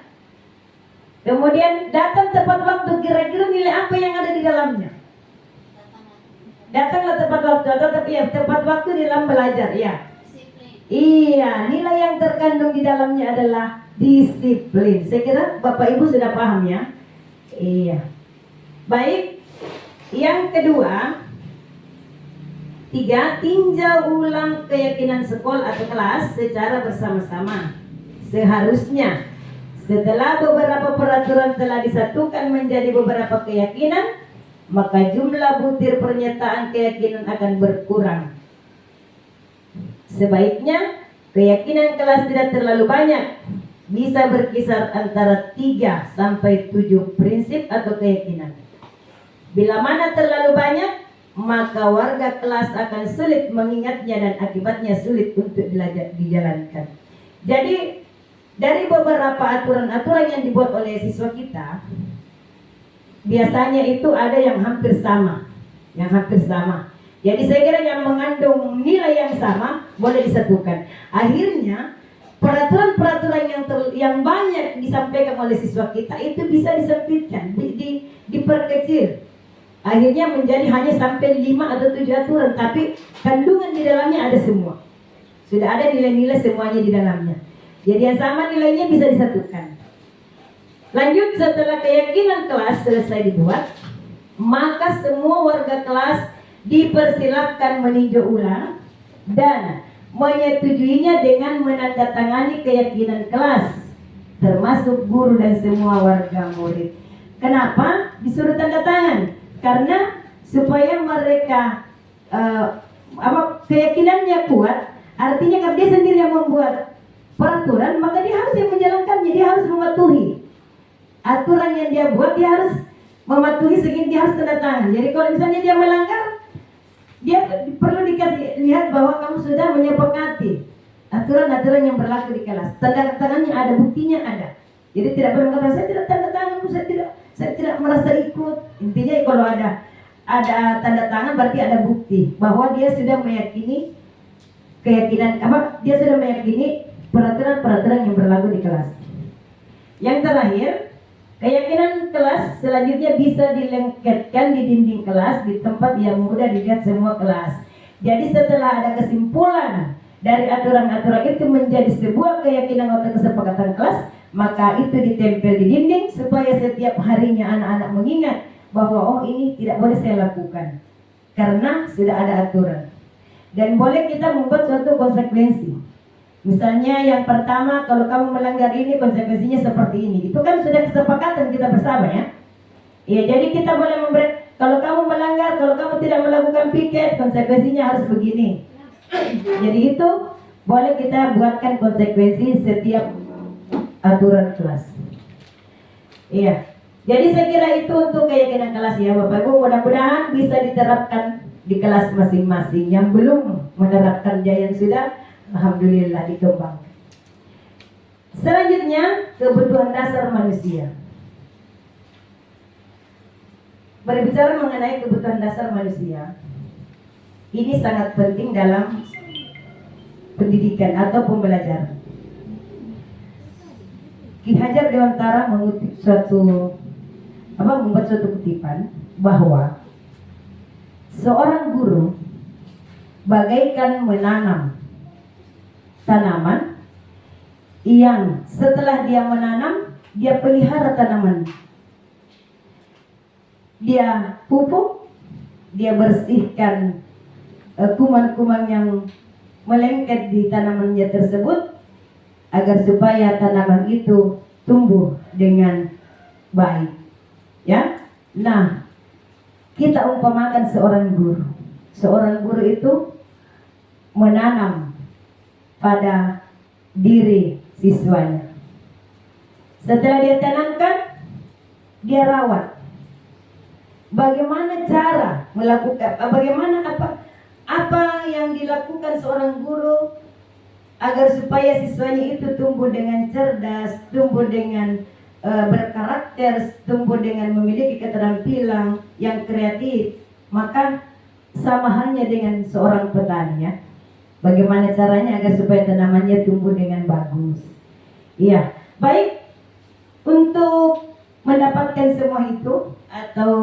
Kemudian datang tepat waktu, kira-kira nilai apa yang ada di dalamnya? Datanglah tepat waktu, atau tepat waktu di dalam belajar, ya. Iya, nilai yang terkandung di dalamnya adalah disiplin. Saya kira Bapak Ibu sudah paham ya. Iya. Baik. Yang kedua, 3. Tinjau ulang keyakinan sekolah atau kelas secara bersama-sama. Seharusnya setelah beberapa peraturan telah disatukan menjadi beberapa keyakinan, maka jumlah butir pernyataan keyakinan akan berkurang. Sebaiknya keyakinan kelas tidak terlalu banyak, bisa berkisar antara 3 sampai 7 prinsip atau keyakinan. Bila mana terlalu banyak, maka warga kelas akan sulit mengingatnya dan akibatnya sulit untuk dijalankan. Jadi dari beberapa aturan-aturan yang dibuat oleh siswa kita, biasanya itu ada yang hampir sama, Jadi saya kira yang mengandung nilai yang sama boleh disatukan. Akhirnya peraturan-peraturan yang banyak disampaikan oleh siswa kita itu bisa disempitkan, diperkecil. Akhirnya menjadi hanya sampai 5 atau 7 aturan, tapi kandungan di dalamnya ada semua. Sudah ada nilai-nilai semuanya di dalamnya. Jadi yang sama nilainya bisa disatukan. Lanjut, setelah keyakinan kelas selesai dibuat, maka semua warga kelas dipersilakan meninjau ulang dan menyetujuinya dengan menandatangani keyakinan kelas, termasuk guru dan semua warga murid. Kenapa disuruh tanda tangan? Karena supaya mereka keyakinannya kuat. Artinya kalau dia sendiri yang membuat peraturan, maka dia harus yang menjalankannya, dia harus mematuhi aturan yang dia buat, dia harus mematuhi sehingga dia harus tanda tangan. Jadi kalau misalnya dia melanggar, dia perlu dikasih lihat bahwa kamu sudah menyepakati aturan-aturan yang berlaku di kelas. Tanda tangannya ada, buktinya ada. Jadi tidak perlu kata saya tidak tanda tangan, saya tidak merasa ikut. Intinya kalau ada tanda tangan berarti ada bukti bahwa dia sudah meyakini keyakinan dia sudah meyakini peraturan-peraturan yang berlaku di kelas. Yang terakhir, keyakinan kelas selanjutnya bisa dilengketkan di dinding kelas di tempat yang mudah dilihat semua kelas. Jadi setelah ada kesimpulan dari aturan-aturan itu menjadi sebuah keyakinan atau kesepakatan kelas, maka itu ditempel di dinding supaya setiap harinya anak-anak mengingat bahwa ini tidak boleh saya lakukan karena sudah ada aturan. Dan boleh kita membuat suatu konsekuensi. Misalnya yang pertama, kalau kamu melanggar ini konsekuensinya seperti ini. Itu kan sudah kesepakatan kita bersama ya. Ya, jadi kita boleh kalau kamu melanggar, kalau kamu tidak melakukan piket, konsekuensinya harus begini. Jadi itu boleh kita buatkan konsekuensi setiap aturan kelas. Iya. Jadi saya kira itu untuk keyakinan kelas ya Bapak Ibu. Mudah-mudahan bisa diterapkan di kelas masing-masing. Yang belum menerapkan yang sudah, alhamdulillah dikembangkan. Selanjutnya, kebutuhan dasar manusia. Berbicara mengenai kebutuhan dasar manusia, ini sangat penting dalam pendidikan atau pembelajaran. Ki Hajar Dewantara membuat suatu kutipan bahwa seorang guru bagaikan menanam tanaman yang setelah dia menanam, dia pelihara tanaman. Dia pupuk, dia bersihkan kuman-kuman yang melengket di tanamannya tersebut agar supaya tanaman itu tumbuh dengan baik. Ya, nah kita umpamakan seorang guru. Seorang guru itu menanam pada diri siswanya. Setelah dia tanamkan, dia rawat. Bagaimana cara melakukan, apa yang dilakukan seorang guru agar supaya siswanya itu tumbuh dengan cerdas, tumbuh dengan berkarakter, tumbuh dengan memiliki keterampilan yang kreatif. Maka sama halnya dengan seorang petani, ya. Bagaimana caranya agar supaya tanamannya tumbuh dengan bagus. Iya, baik. Untuk mendapatkan semua itu, atau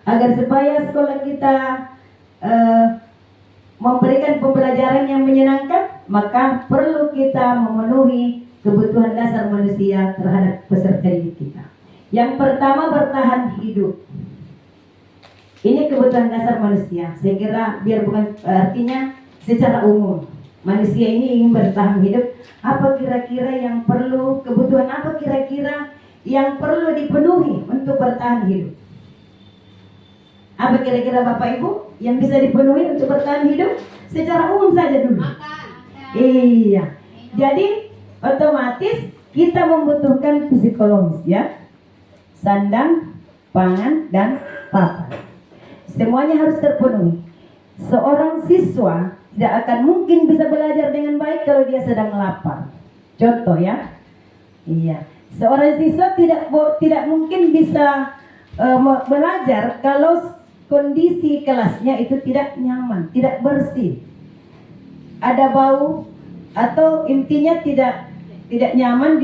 agar supaya sekolah kita memberikan pembelajaran yang menyenangkan, maka perlu kita memenuhi kebutuhan dasar manusia terhadap peserta didik kita. Yang pertama, bertahan hidup. Ini kebutuhan dasar manusia. Saya kira biar bukan artinya secara umum manusia ini ingin bertahan hidup. Apa kira-kira yang perlu, kebutuhan apa kira-kira yang perlu dipenuhi untuk bertahan hidup? Apa kira-kira Bapak Ibu yang bisa dipenuhi untuk bertahan hidup? Secara umum saja dulu. Iya. Jadi otomatis kita membutuhkan psikologis, ya. Sandang, pangan, dan papan. Semuanya harus terpenuhi. Seorang siswa tidak akan mungkin bisa belajar dengan baik kalau dia sedang lapar. Contoh, ya. Iya. Seorang siswa tidak mungkin bisa belajar kalau kondisi kelasnya itu tidak nyaman, tidak bersih, ada bau, atau intinya tidak nyaman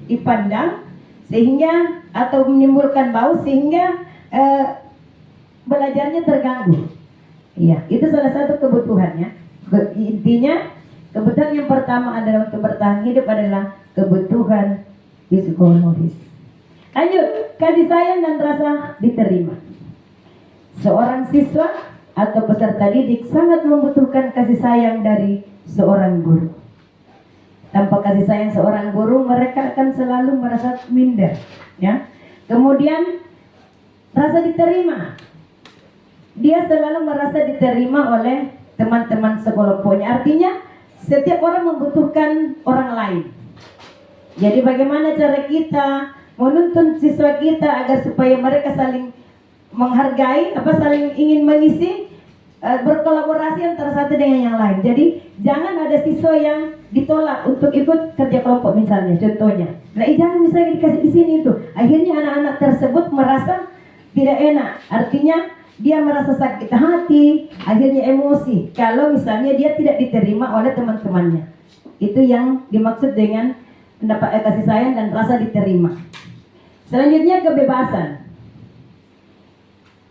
dipandang, sehingga atau menimbulkan bau sehingga belajarnya terganggu. Iya, itu salah satu kebutuhannya. Intinya kebutuhan yang pertama adalah untuk bertahan hidup adalah kebutuhan psikologis. Lanjut, kasih sayang dan rasa diterima. Seorang siswa atau peserta didik sangat membutuhkan kasih sayang dari seorang guru. Tanpa kasih sayang seorang guru, mereka akan selalu merasa minder, ya. Kemudian rasa diterima. Dia selalu merasa diterima oleh teman-teman sekelompoknya. Artinya setiap orang membutuhkan orang lain. Jadi bagaimana cara kita menuntun siswa kita agar supaya mereka saling menghargai, saling ingin mengisi, berkolaborasi antara satu dengan yang lain. Jadi jangan ada siswa yang ditolak untuk ikut kerja kelompok misalnya, contohnya. Nah, jangan misalnya dikasih di sini itu. Akhirnya anak-anak tersebut merasa tidak enak. Artinya dia merasa sakit hati, akhirnya emosi. Kalau misalnya dia tidak diterima oleh teman-temannya. Itu yang dimaksud dengan mendapat kasih sayang dan rasa diterima. Selanjutnya kebebasan.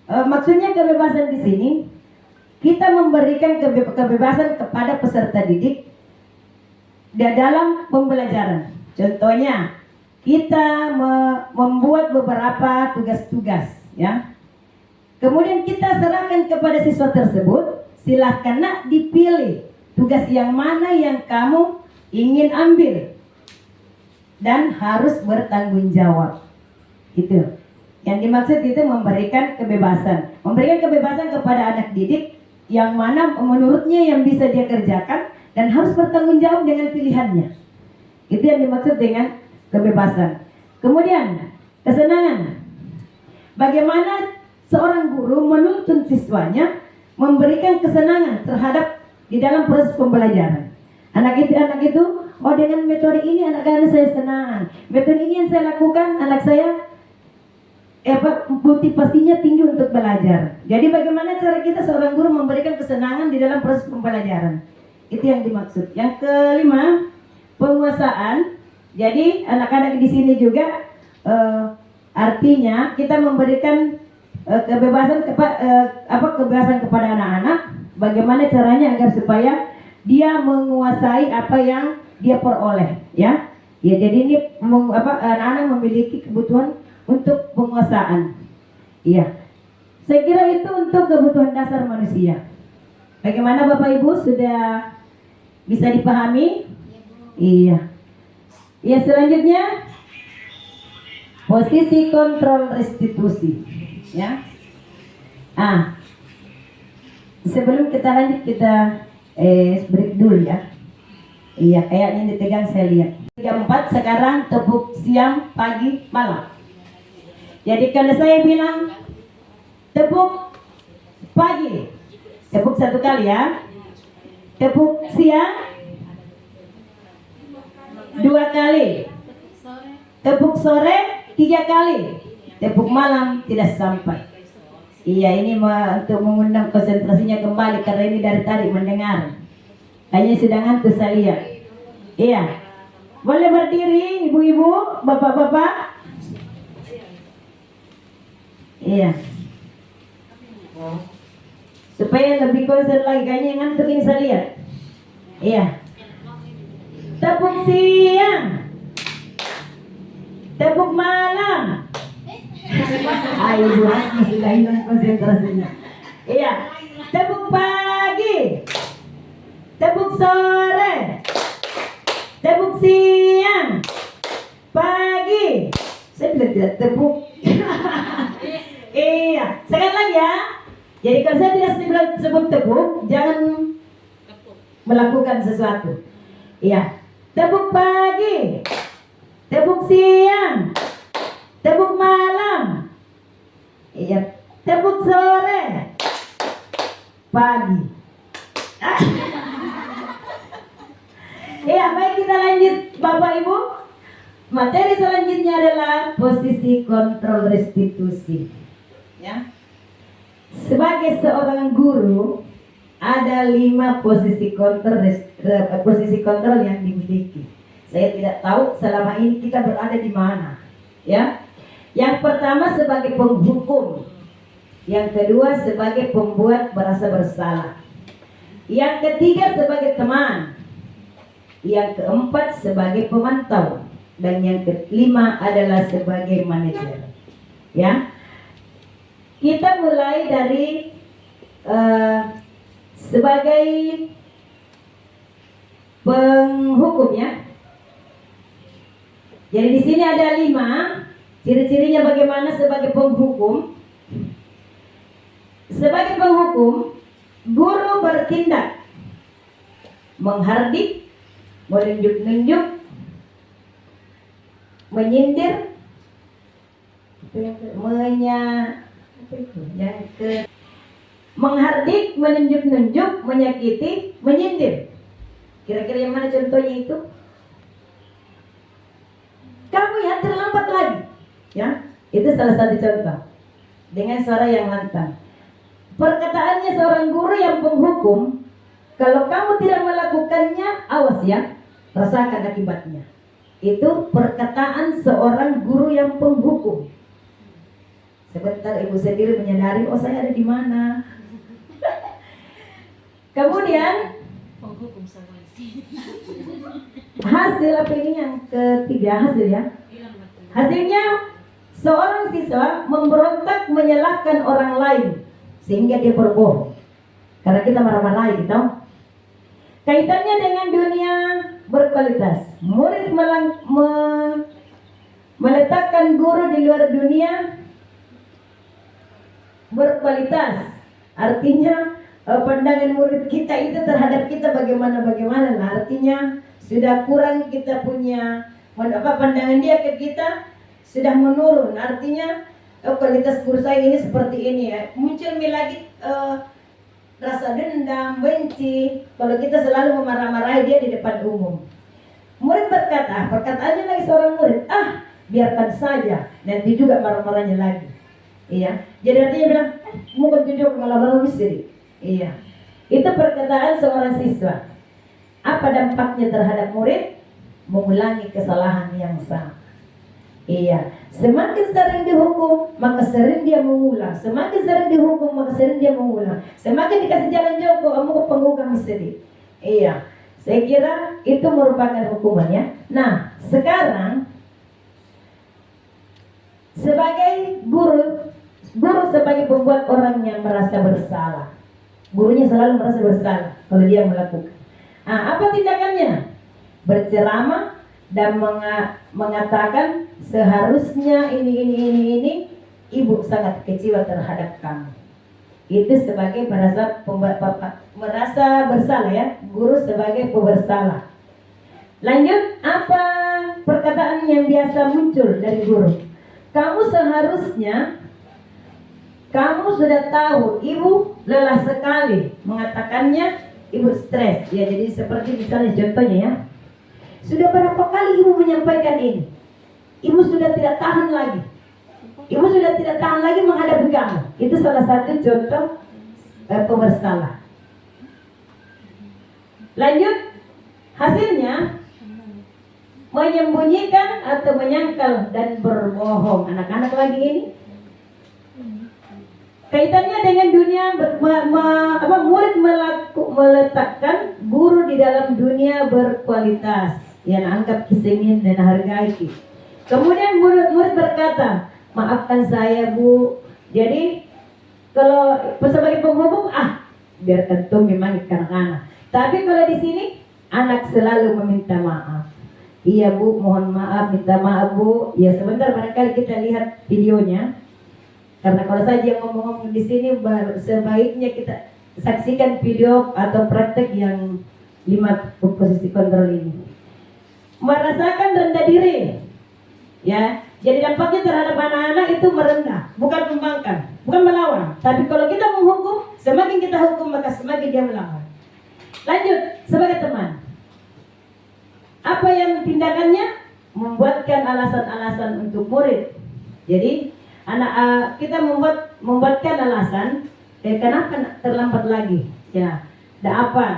Maksudnya kebebasan di sini kita memberikan kebebasan kepada peserta didik dalam pembelajaran. Contohnya kita membuat beberapa tugas-tugas, ya. Kemudian kita serahkan kepada siswa tersebut, silahkan nak dipilih tugas yang mana yang kamu ingin ambil dan harus bertanggung jawab. Itu yang dimaksud, itu memberikan kebebasan. Memberikan kebebasan kepada anak didik yang mana menurutnya yang bisa dia kerjakan dan harus bertanggung jawab dengan pilihannya. Itu yang dimaksud dengan kebebasan. Kemudian kesenangan. Bagaimana seorang guru menuntun siswanya memberikan kesenangan terhadap di dalam proses pembelajaran. Anak itu, oh dengan metode ini anak-anak saya senang. Metode ini yang saya lakukan, anak saya motivasinya tinggi untuk belajar. Jadi bagaimana cara kita seorang guru memberikan kesenangan di dalam proses pembelajaran. Itu yang dimaksud. Yang kelima, penguasaan. Jadi anak-anak di sini juga artinya kita memberikan kebebasan kepada anak-anak. Bagaimana caranya agar supaya dia menguasai apa yang dia peroleh, ya. Ya, jadi ini anak-anak memiliki kebutuhan untuk penguasaan. Iya. Saya kira itu untuk kebutuhan dasar manusia. Bagaimana Bapak Ibu, sudah bisa dipahami? Iya. Ya, selanjutnya posisi kontrol restitusi, ya. Sebelum kita lanjut, kita break dulu ya. Iya, kayaknya ditegang, saya lihat. 34 sekarang tepuk siang, pagi, malam. Jadi kalau saya bilang tepuk pagi, tepuk satu kali ya. Tepuk siang 2 kali. Tepuk sore 3 kali. Tepuk malam tidak sampai. Iya, ini untuk mengundang konsentrasinya kembali karena ini dari tadi mendengar. Kayaknya sudah ngantuk saya lihat. Iya. Boleh berdiri ibu-ibu, bapak-bapak. Iya. Supaya lebih konsen lagi, kayaknya ngantuk ini saya lihat. Iya. Tepuk siang. Tepuk malam. Ayo masih sudah hilang konsentrasinya. Iya. Tepuk pagi. Tepuk sore. Tepuk siang. Pagi. Saya bilang tidak tepuk. Iya. Sekali lagi ya. Jadi kalau saya tidak sebut tepuk, jangan melakukan sesuatu. Iya. Tepuk pagi. Tepuk siang. Tepuk malam. Iya. Tepuk sore. Pagi. Iya, baik, kita lanjut Bapak Ibu. Materi selanjutnya adalah posisi kontrol restitusi. Ya. Sebagai seorang guru, ada 5 posisi kontrol yang dimiliki. Saya tidak tahu selama ini kita berada di mana. Ya. Yang pertama sebagai penghukum. Yang kedua sebagai pembuat merasa bersalah. Yang ketiga sebagai teman. Yang keempat sebagai pemantau. Dan yang kelima adalah sebagai manajer. Ya. Kita mulai dari sebagai penghukum ya. Jadi di sini ada 5 ciri-cirinya bagaimana sebagai penghukum. Sebagai penghukum, guru bertindak menghardik, menunjuk-nunjuk, menyindir, menghardik, menunjuk-nunjuk, menyakiti, menyindir. Kira-kira yang mana contohnya itu? Kamu ya terlambat lagi. Ya, itu salah satu contoh. Dengan suara yang lantang. Perkataannya seorang guru yang penghukum, kalau kamu tidak melakukannya, awas ya, rasakan akibatnya. Itu perkataan seorang guru yang penghukum. Sebentar ibu sendiri menyadari, oh saya ada di mana. Kemudian hasil apa ini yang ketiga hasil ya. Hasilnya seorang siswa memberontak menyalahkan orang lain sehingga dia berbohong. Karena kita marah-marah gitu. Kaitannya dengan dunia berkualitas. Murid meletakkan guru di luar dunia berkualitas. Artinya pandangan murid kita itu terhadap kita bagaimana. Nah, artinya sudah kurang kita punya pandangan dia ke kita sudah menurun. Artinya kualitas guru saya ini seperti ini ya. Muncul lagi rasa dendam, benci. Kalau kita selalu memarah-marahi dia di depan umum. Murid berkata, perkataannya lagi seorang murid, biarkan saja, nanti juga marah-marahnya lagi. Iya. Jadi artinya bilang, mungkin tunjuk malah misteri. Iya. Itu perkataan seorang siswa. Apa dampaknya terhadap murid? Mengulangi kesalahan yang sama. Iya. Semakin sering dihukum, maka sering dia mengulang. Semakin sering dihukum, maka sering dia mengulang. Semakin dikasih jalan jauh, kamu penghukum misteri. Iya. Saya kira itu merupakan hukumannya. Nah, sekarang sebagai guru sebagai pembuat orang yang merasa bersalah. Gurunya selalu merasa bersalah kalau dia melakukan. Nah, apa tindakannya? Berceramah dan mengatakan seharusnya ini, ibu sangat kecewa terhadap kamu. Itu sebagai merasa bersalah ya, guru sebagai bersalah. Lanjut, apa perkataan yang biasa muncul dari guru? Kamu sudah tahu ibu lelah sekali, mengatakannya ibu stres. Ya, jadi seperti misalnya contohnya ya. Sudah berapa kali ibu menyampaikan ini? Ibu sudah tidak tahan lagi. Ibu sudah tidak tahan lagi menghadapi kamu. Itu salah satu contoh bersalah. Lanjut, hasilnya menyembunyikan atau menyangkal dan berbohong. Anak-anak lagi ini kaitannya dengan dunia murid meletakkan guru di dalam dunia berkualitas yang anggap kisengin dan hargai. Kemudian murid berkata, maafkan saya bu. Jadi kalau sebagai penghubung, biarkan tuh memang kanak-kanak. Tapi kalau di sini anak selalu meminta maaf. Iya bu, mohon maaf, minta maaf bu. Ya sebentar barangkali kita lihat videonya. Karena kalau saja ngomong-ngomong di sini, sebaiknya kita saksikan video atau praktek yang 5 posisi kontrol ini. Merasakan rendah diri, ya. Jadi dampaknya terhadap anak-anak itu merendah, bukan membangkang, bukan melawan. Tapi kalau kita menghukum, semakin kita hukum maka semakin dia melawan. Lanjut, sebagai teman, apa yang tindakannya? Membuatkan alasan-alasan untuk murid. Jadi kita membuatkan alasan, kenapa terlambat lagi? Ya, ada apa?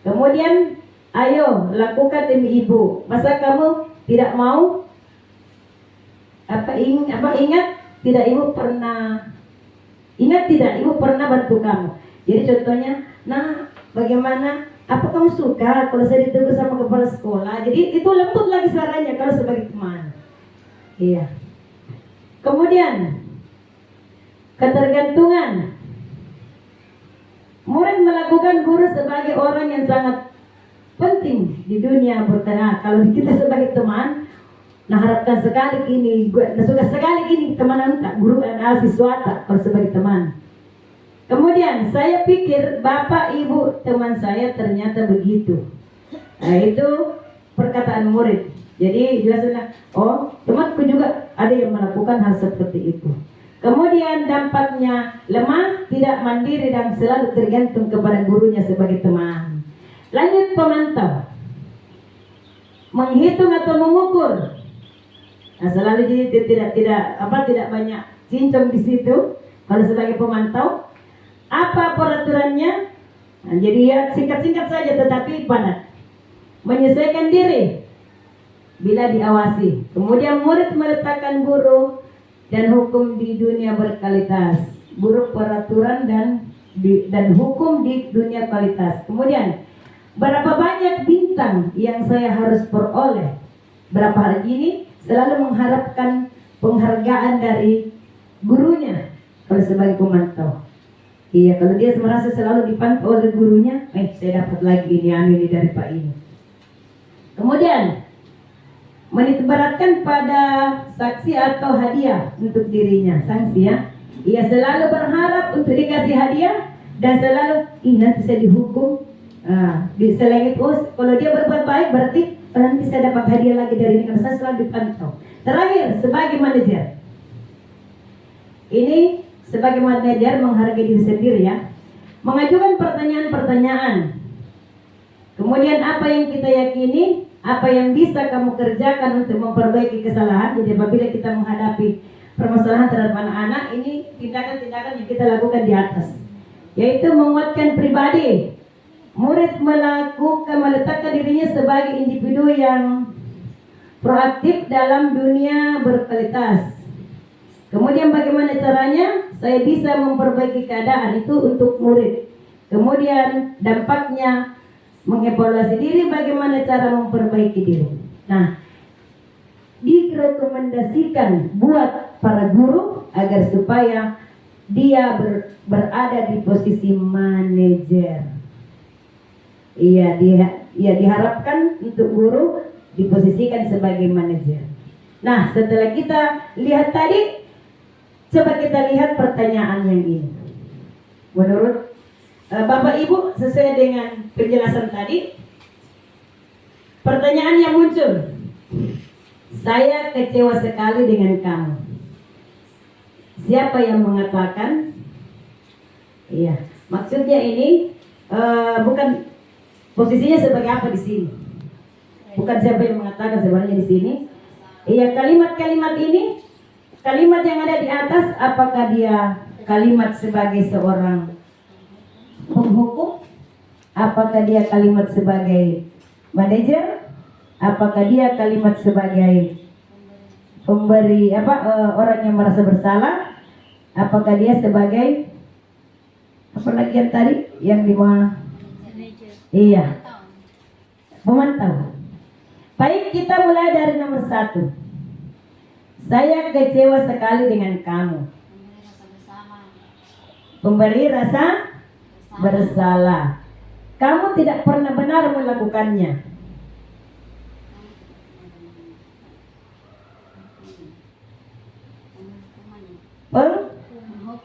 Kemudian, ayo lakukan demi ibu. Masa kamu tidak mau? Ingat tidak ibu pernah bantu kamu. Jadi contohnya, nah bagaimana? Apa kamu suka kalau saya ditegur sama kepala sekolah? Jadi itu lembut lagi suaranya kalau sebagai teman. Iya. Kemudian ketergantungan. Murid melakukan guru sebagai orang yang sangat penting di dunia bertengah. Kalau kita sebagai teman, nah harapkan sekali gini, suka sekali gini teman tak guru dan siswa tak kalau sebagai teman. Kemudian saya pikir bapak ibu teman saya ternyata begitu. Nah itu perkataan murid. Jadi jelaslah, oh temanku juga ada yang melakukan hal seperti itu. Kemudian dampaknya lemah, tidak mandiri dan selalu tergantung kepada gurunya sebagai teman. Lanjut, pemantau. Menghitung atau mengukur. Nah, selalu jadi tidak banyak cincong di situ kalau sebagai pemantau. Apa peraturannya? Nah, jadi ya singkat-singkat saja tetapi padat. Menyesuaikan diri bila diawasi. Kemudian murid meletakkan guru dan hukum di dunia berkualitas. Guru peraturan dan hukum di dunia kualitas. Kemudian berapa banyak bintang yang saya harus peroleh? Berapa hari ini selalu mengharapkan penghargaan dari gurunya kalau sebagai pemantau. Iya, kalau dia merasa selalu dipantau oleh gurunya, saya dapat lagi ini dari Pak ini. Kemudian menitikberatkan pada saksi atau hadiah untuk dirinya, sanksi ya. Ia selalu berharap untuk dikasih hadiah dan selalu nanti saya dihukum. Selain itu, kalau dia berbuat baik berarti nanti saya dapat hadiah lagi dari ini karena saya selalu dipantau. Terakhir, sebagai manajer, ini sebagai manajer menghargai diri sendiri ya, mengajukan pertanyaan-pertanyaan. Kemudian apa yang kita yakini, apa yang bisa kamu kerjakan untuk memperbaiki kesalahan. Jadi apabila kita menghadapi permasalahan terhadap anak-anak, ini tindakan-tindakan yang kita lakukan di atas, yaitu menguatkan pribadi. Murid meletakkan dirinya sebagai individu yang proaktif dalam dunia berkualitas. Kemudian bagaimana caranya saya bisa memperbaiki keadaan itu untuk murid. Kemudian dampaknya mengevaluasi diri, bagaimana cara memperbaiki diri. Nah, direkomendasikan buat para guru agar supaya dia berada di posisi manajer. Iya, diharapkan untuk guru diposisikan sebagai manajer. Nah, setelah kita lihat tadi, coba kita lihat pertanyaan yang ini. Menurut Bapak Ibu, sesuai dengan penjelasan tadi, pertanyaan yang muncul, saya kecewa sekali dengan kamu. Siapa yang mengatakan? Iya, maksudnya ini bukan posisinya sebagai apa di sini. Bukan siapa yang mengatakan sebenarnya di sini. Iya, kalimat-kalimat ini, kalimat yang ada di atas, apakah dia kalimat sebagai seorang penghukum? Apakah dia kalimat sebagai manajer? Apakah dia kalimat sebagai pemberi orang yang merasa bersalah? Apakah dia sebagai apa lagi yang tadi yang iya, pemantau. Baik, kita mulai dari nomor 1. Saya kecewa sekali dengan kamu. Pemberi rasa bersalah. Kamu tidak pernah benar melakukannya.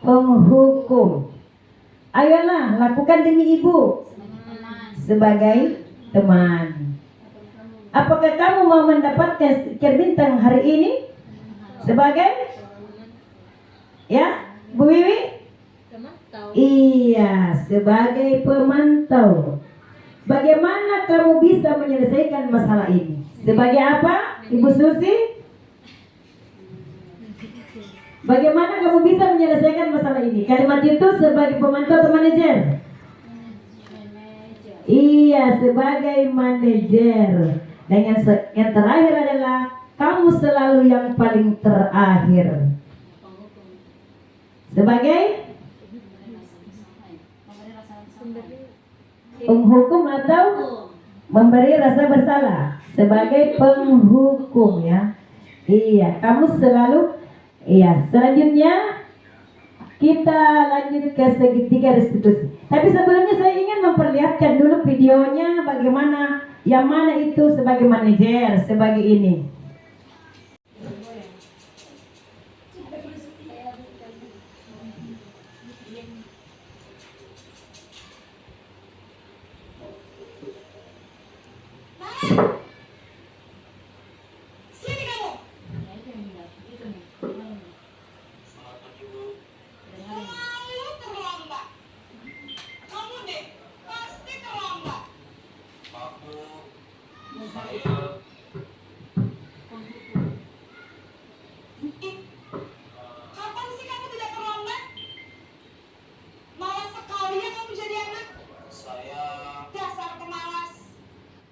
Penghukum. Ayolah, lakukan demi ibu sebagai teman. Apakah kamu mau mendapatkan stiker bintang hari ini sebagai Bu Wiwi? Iya, sebagai pemantau. Bagaimana kamu bisa menyelesaikan masalah ini? Sebagai apa, Ibu Susi? Bagaimana kamu bisa menyelesaikan masalah ini? Kalimat itu sebagai pemantau atau manajer? Iya, sebagai manajer. Dan yang terakhir adalah kamu selalu yang paling terakhir. Sebagai penghukum atau memberi rasa bersalah. Sebagai penghukum ya. Iya, kamu selalu. Iya, selanjutnya kita lanjut ke segitiga restitusi. Tapi sebelumnya saya ingin memperlihatkan dulu videonya bagaimana, yang mana itu sebagai manajer, sebagai ini. Kapan sih kamu tidak terlambat? Malas sekali ya kamu jadi anak. Saya dasar pemalas.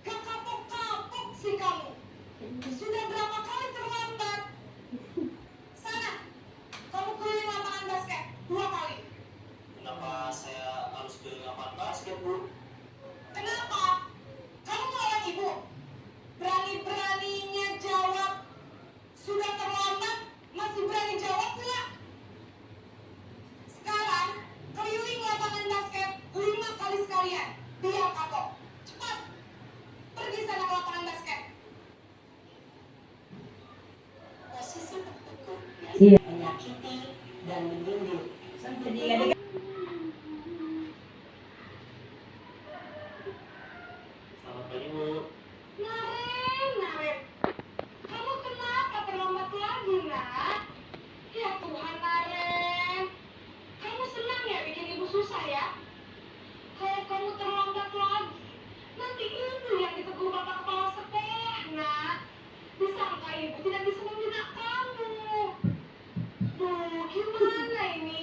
Gak kapok-kapok sih kamu. Sudah berapa kali terlambat? Sana, kamu keliling lapangan basket 2 kali. Kenapa saya harus keliling lapangan basket, Bu? Kenapa? Kamu melawan ibu. Berani-beraninya jawab. Sudah terlambat, masih berani jawab nggak? Sekarang, keliling lapangan basket 5 kali sekalian. Biar kapok. Cepat. Pergi sana ke lapangan basket. Posisi tertutup Iya. menyakiti dan menyindir. Selamat pagi, Bu. Naren. Kamu kenapa terlambat lagi, nak? Ya Tuhan, Naren. Kamu senang ya bikin ibu susah ya? Kalau kamu terlambat lagi, nanti ibu yang ditegur bapak kepala sekolah, nak. Disangka ibu tidak bisa membina kamu. Duh, gimana ini?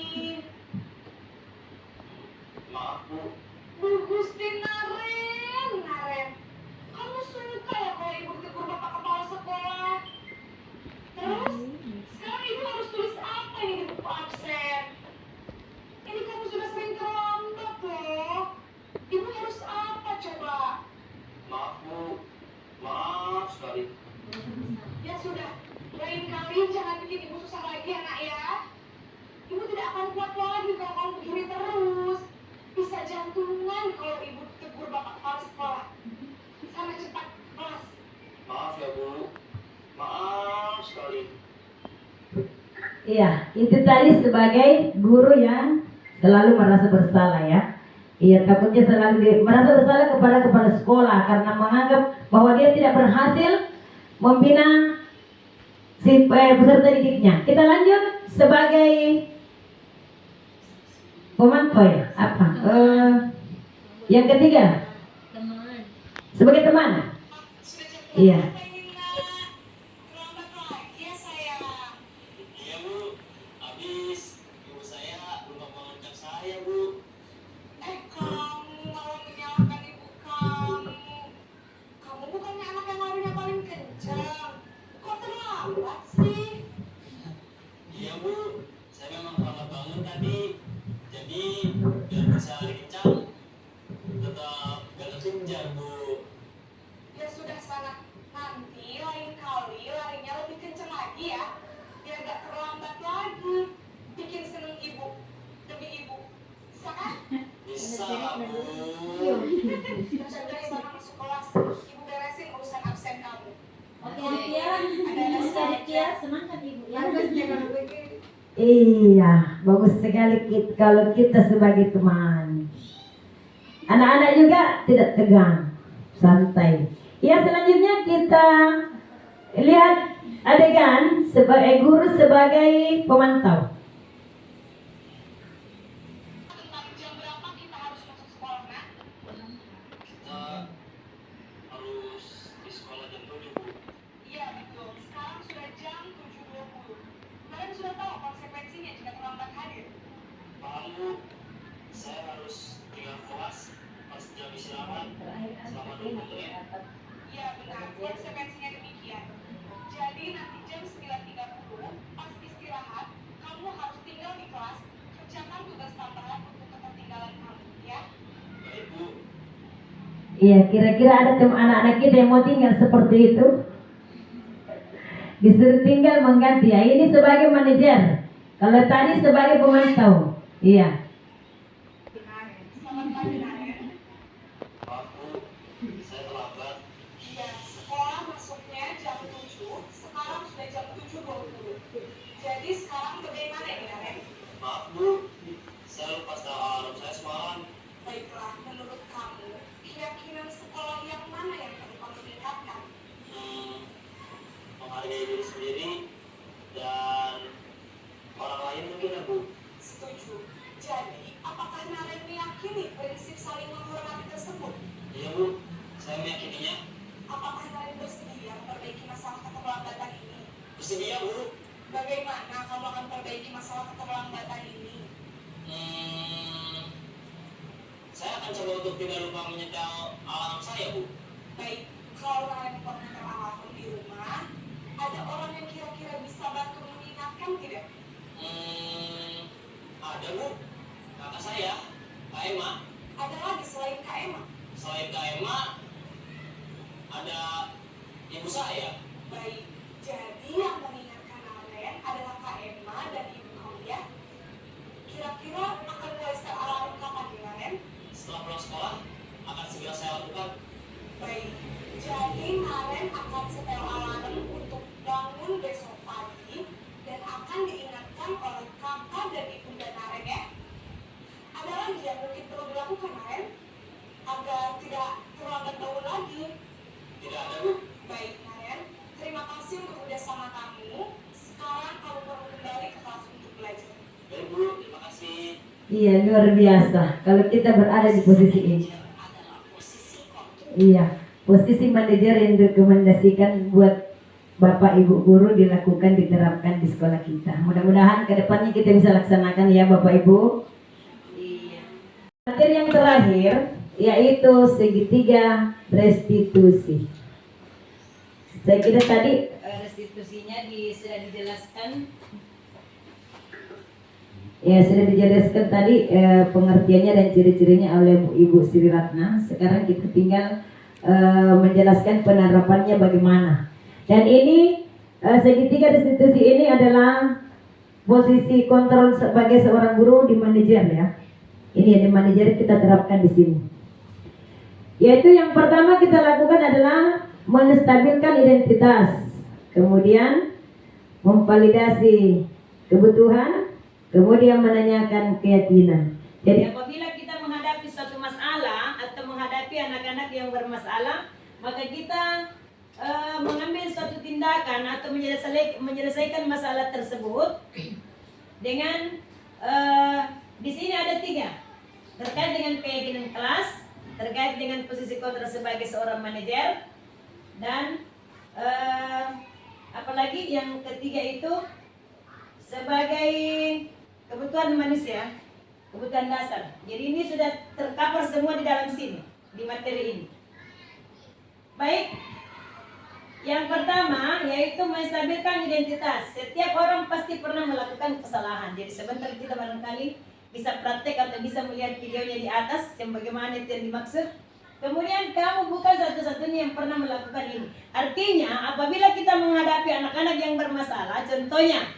Maaf, Bu. Bu Gusti, Naren. Kamu suka ya kalau ibu ditegur bapak kepala sekolah? Terus, sekarang ibu harus tulis apa ini di buku absen? Ini kamu sudah sering terlambat loh. Ibu harus apa coba? Maaf Bu, maaf sekali. Ya sudah, lain kali jangan bikin ibu susah lagi ya nak ya. Ibu tidak akan kuat lagi kalau kamu begini terus. Bisa jantungan kalau ibu tegur bapak kepala sekolah. Sana cepat kelas. Maaf ya Bu, maaf sekali. Iya, itu tadi sebagai guru yang selalu merasa bersalah ya. Iya, takutnya selalu merasa bersalah kepada kepala sekolah karena menganggap bahwa dia tidak berhasil membina si peserta didiknya. Kita lanjut sebagai pemantau ya. Apa? Yang ketiga, Teman. sebagai teman. Iya. Terlambat lagi ya sayang. Iya Bu, habis ibu saya lupa mengajak saya Bu. Kamu malah menyalahkan ibu kamu. Kamu bukannya anak yang larinya paling kencang. Kok terlambat sih? Iya Bu, saya memang terlambat bangun tadi. Jadi biar bisa lari kencang, tetap gak kejar Bu. Ya sudah sana, nanti lain kali larinya lebih kencang lagi ya, biar gak terlambat lagi. Bikin seneng ibu demi ibu, bisa kan? Bisa Bu. Ya sudah sana masuk kelas, ibu beresin urusan absen kamu. Oke Aditya, senang kan ibu ya? Iya, bagus sekali kalau kita sebagai teman. Anak-anak juga tidak tegang, santai. Ya, selanjutnya kita lihat adegan sebagai guru sebagai pemantau. Tentang jam berapa kita harus masuk sekolah, Nak? Kita harus di sekolah jam 7, Bu. Iya, betul. Sekarang sudah jam 7.20. Kalian sudah tahu konsekuensinya jika terlambat hadir? Paham, Bu. Saya harus tinggal kelas pas jam istirahat selama 20 menit. Iya, benar. Konsekuensinya demikian. Jadi nanti jam 9.30 pas istirahat, kamu harus tinggal di kelas, kerjakan tugas tambahan untuk ketertinggalan kamu, ya? Baik, Bu. Iya, kira-kira ada teman anak-anak kita yang mau tinggal seperti itu? Disuruh tinggal mengganti. Ya, ini sebagai manajer. Kalau tadi sebagai pemantau. Iya. Selamat pagi, Naren. Maaf, Bu. Saya terlambat. Iya, sekolah masuknya jam 7, sekarang sudah jam 7.20. Jadi sekarang bagaimana ini, Naren? Maaf, Bu. Saya lupa setel alarm saya semalam. Baiklah, menurut kamu, keyakinan sekolah yang mana yang perlu kamu tingkatkan? Menghargai diri sendiri dan orang lain mungkin ya, Bu. Setuju. Jadi, apakah Naren meyakini prinsip saling menghormati tersebut? Iya, Bu. Saya meyakininya. Apakah Naren bersedia memperbaiki masalah keterlambatan ini? Bersedia, Bu. Bagaimana kamu akan perbaiki masalah keterlambatan ini? Saya akan coba untuk tidak lupa menyetel alarm saya, Bu. Baik, kalau Naren lupa menyetel alarm di rumah, ada orang yang kira-kira bisa bantu mengingatkan tidak? Ada, Bu. Kakak saya, Kak Emma. Ada lagi selain Kak Emma? Selain Kak Emma, ada ibu saya. Baik, jadi yang mengingatkan Naren adalah Kak Emma dan ibu kamu ya. Kira-kira akan mulai setel alarm kapan nih, Naren? Setelah pulang sekolah, akan segera saya lakukan. Baik, jadi Naren akan setel alarm untuk bangun besok pagi dan akan diingatkan oleh kakak dan ibunda Naren ya. Ada lagi yang mungkin perlu dilakukan, Naren? Agar tidak terlambat bangun lagi. Tidak ada, Bu. Baik, Naren. Terima kasih untuk kerjasama kamu. Sekarang kamu perlu kembali ke kelas untuk belajar. Baik, Bu. Terima kasih. Iya, luar biasa. Kalau kita berada di posisi ini. Iya, posisi manajer yang direkomendasikan buat Bapak Ibu guru dilakukan, diterapkan di sekolah kita. Mudah-mudahan ke depannya kita bisa laksanakan ya Bapak Ibu. Iya. Materi yang terakhir yaitu segitiga restitusi. Saya kira tadi restitusinya sudah dijelaskan. Ya, sudah dijelaskan tadi pengertiannya dan ciri-cirinya oleh Ibu Sri Ratna. Sekarang kita tinggal menjelaskan penerapannya bagaimana. Dan ini segitiga institusi ini adalah posisi kontrol sebagai seorang guru di manajer ya. Ini di manajer kita terapkan di sini. Yaitu yang pertama kita lakukan adalah menstabilkan identitas, kemudian memvalidasi kebutuhan, kemudian menanyakan keyakinan. Jadi apabila kita menghadapi suatu masalah atau menghadapi anak-anak yang bermasalah, maka kita mengambil suatu tindakan atau menyelesaikan masalah tersebut dengan di sini ada 3 terkait dengan keyakinan kelas, terkait dengan posisi kontrol sebagai seorang manajer, dan apalagi yang ketiga itu sebagai kebutuhan manusia, kebutuhan dasar. Jadi ini sudah tercover semua di dalam sini, di materi ini. Baik, yang pertama yaitu menstabilkan identitas. Setiap orang pasti pernah melakukan kesalahan. Jadi sebentar kita barangkali bisa praktek atau bisa melihat videonya di atas yang bagaimana itu yang dimaksud. Kemudian kamu bukan satu-satunya yang pernah melakukan ini. Artinya apabila kita menghadapi anak-anak yang bermasalah, contohnya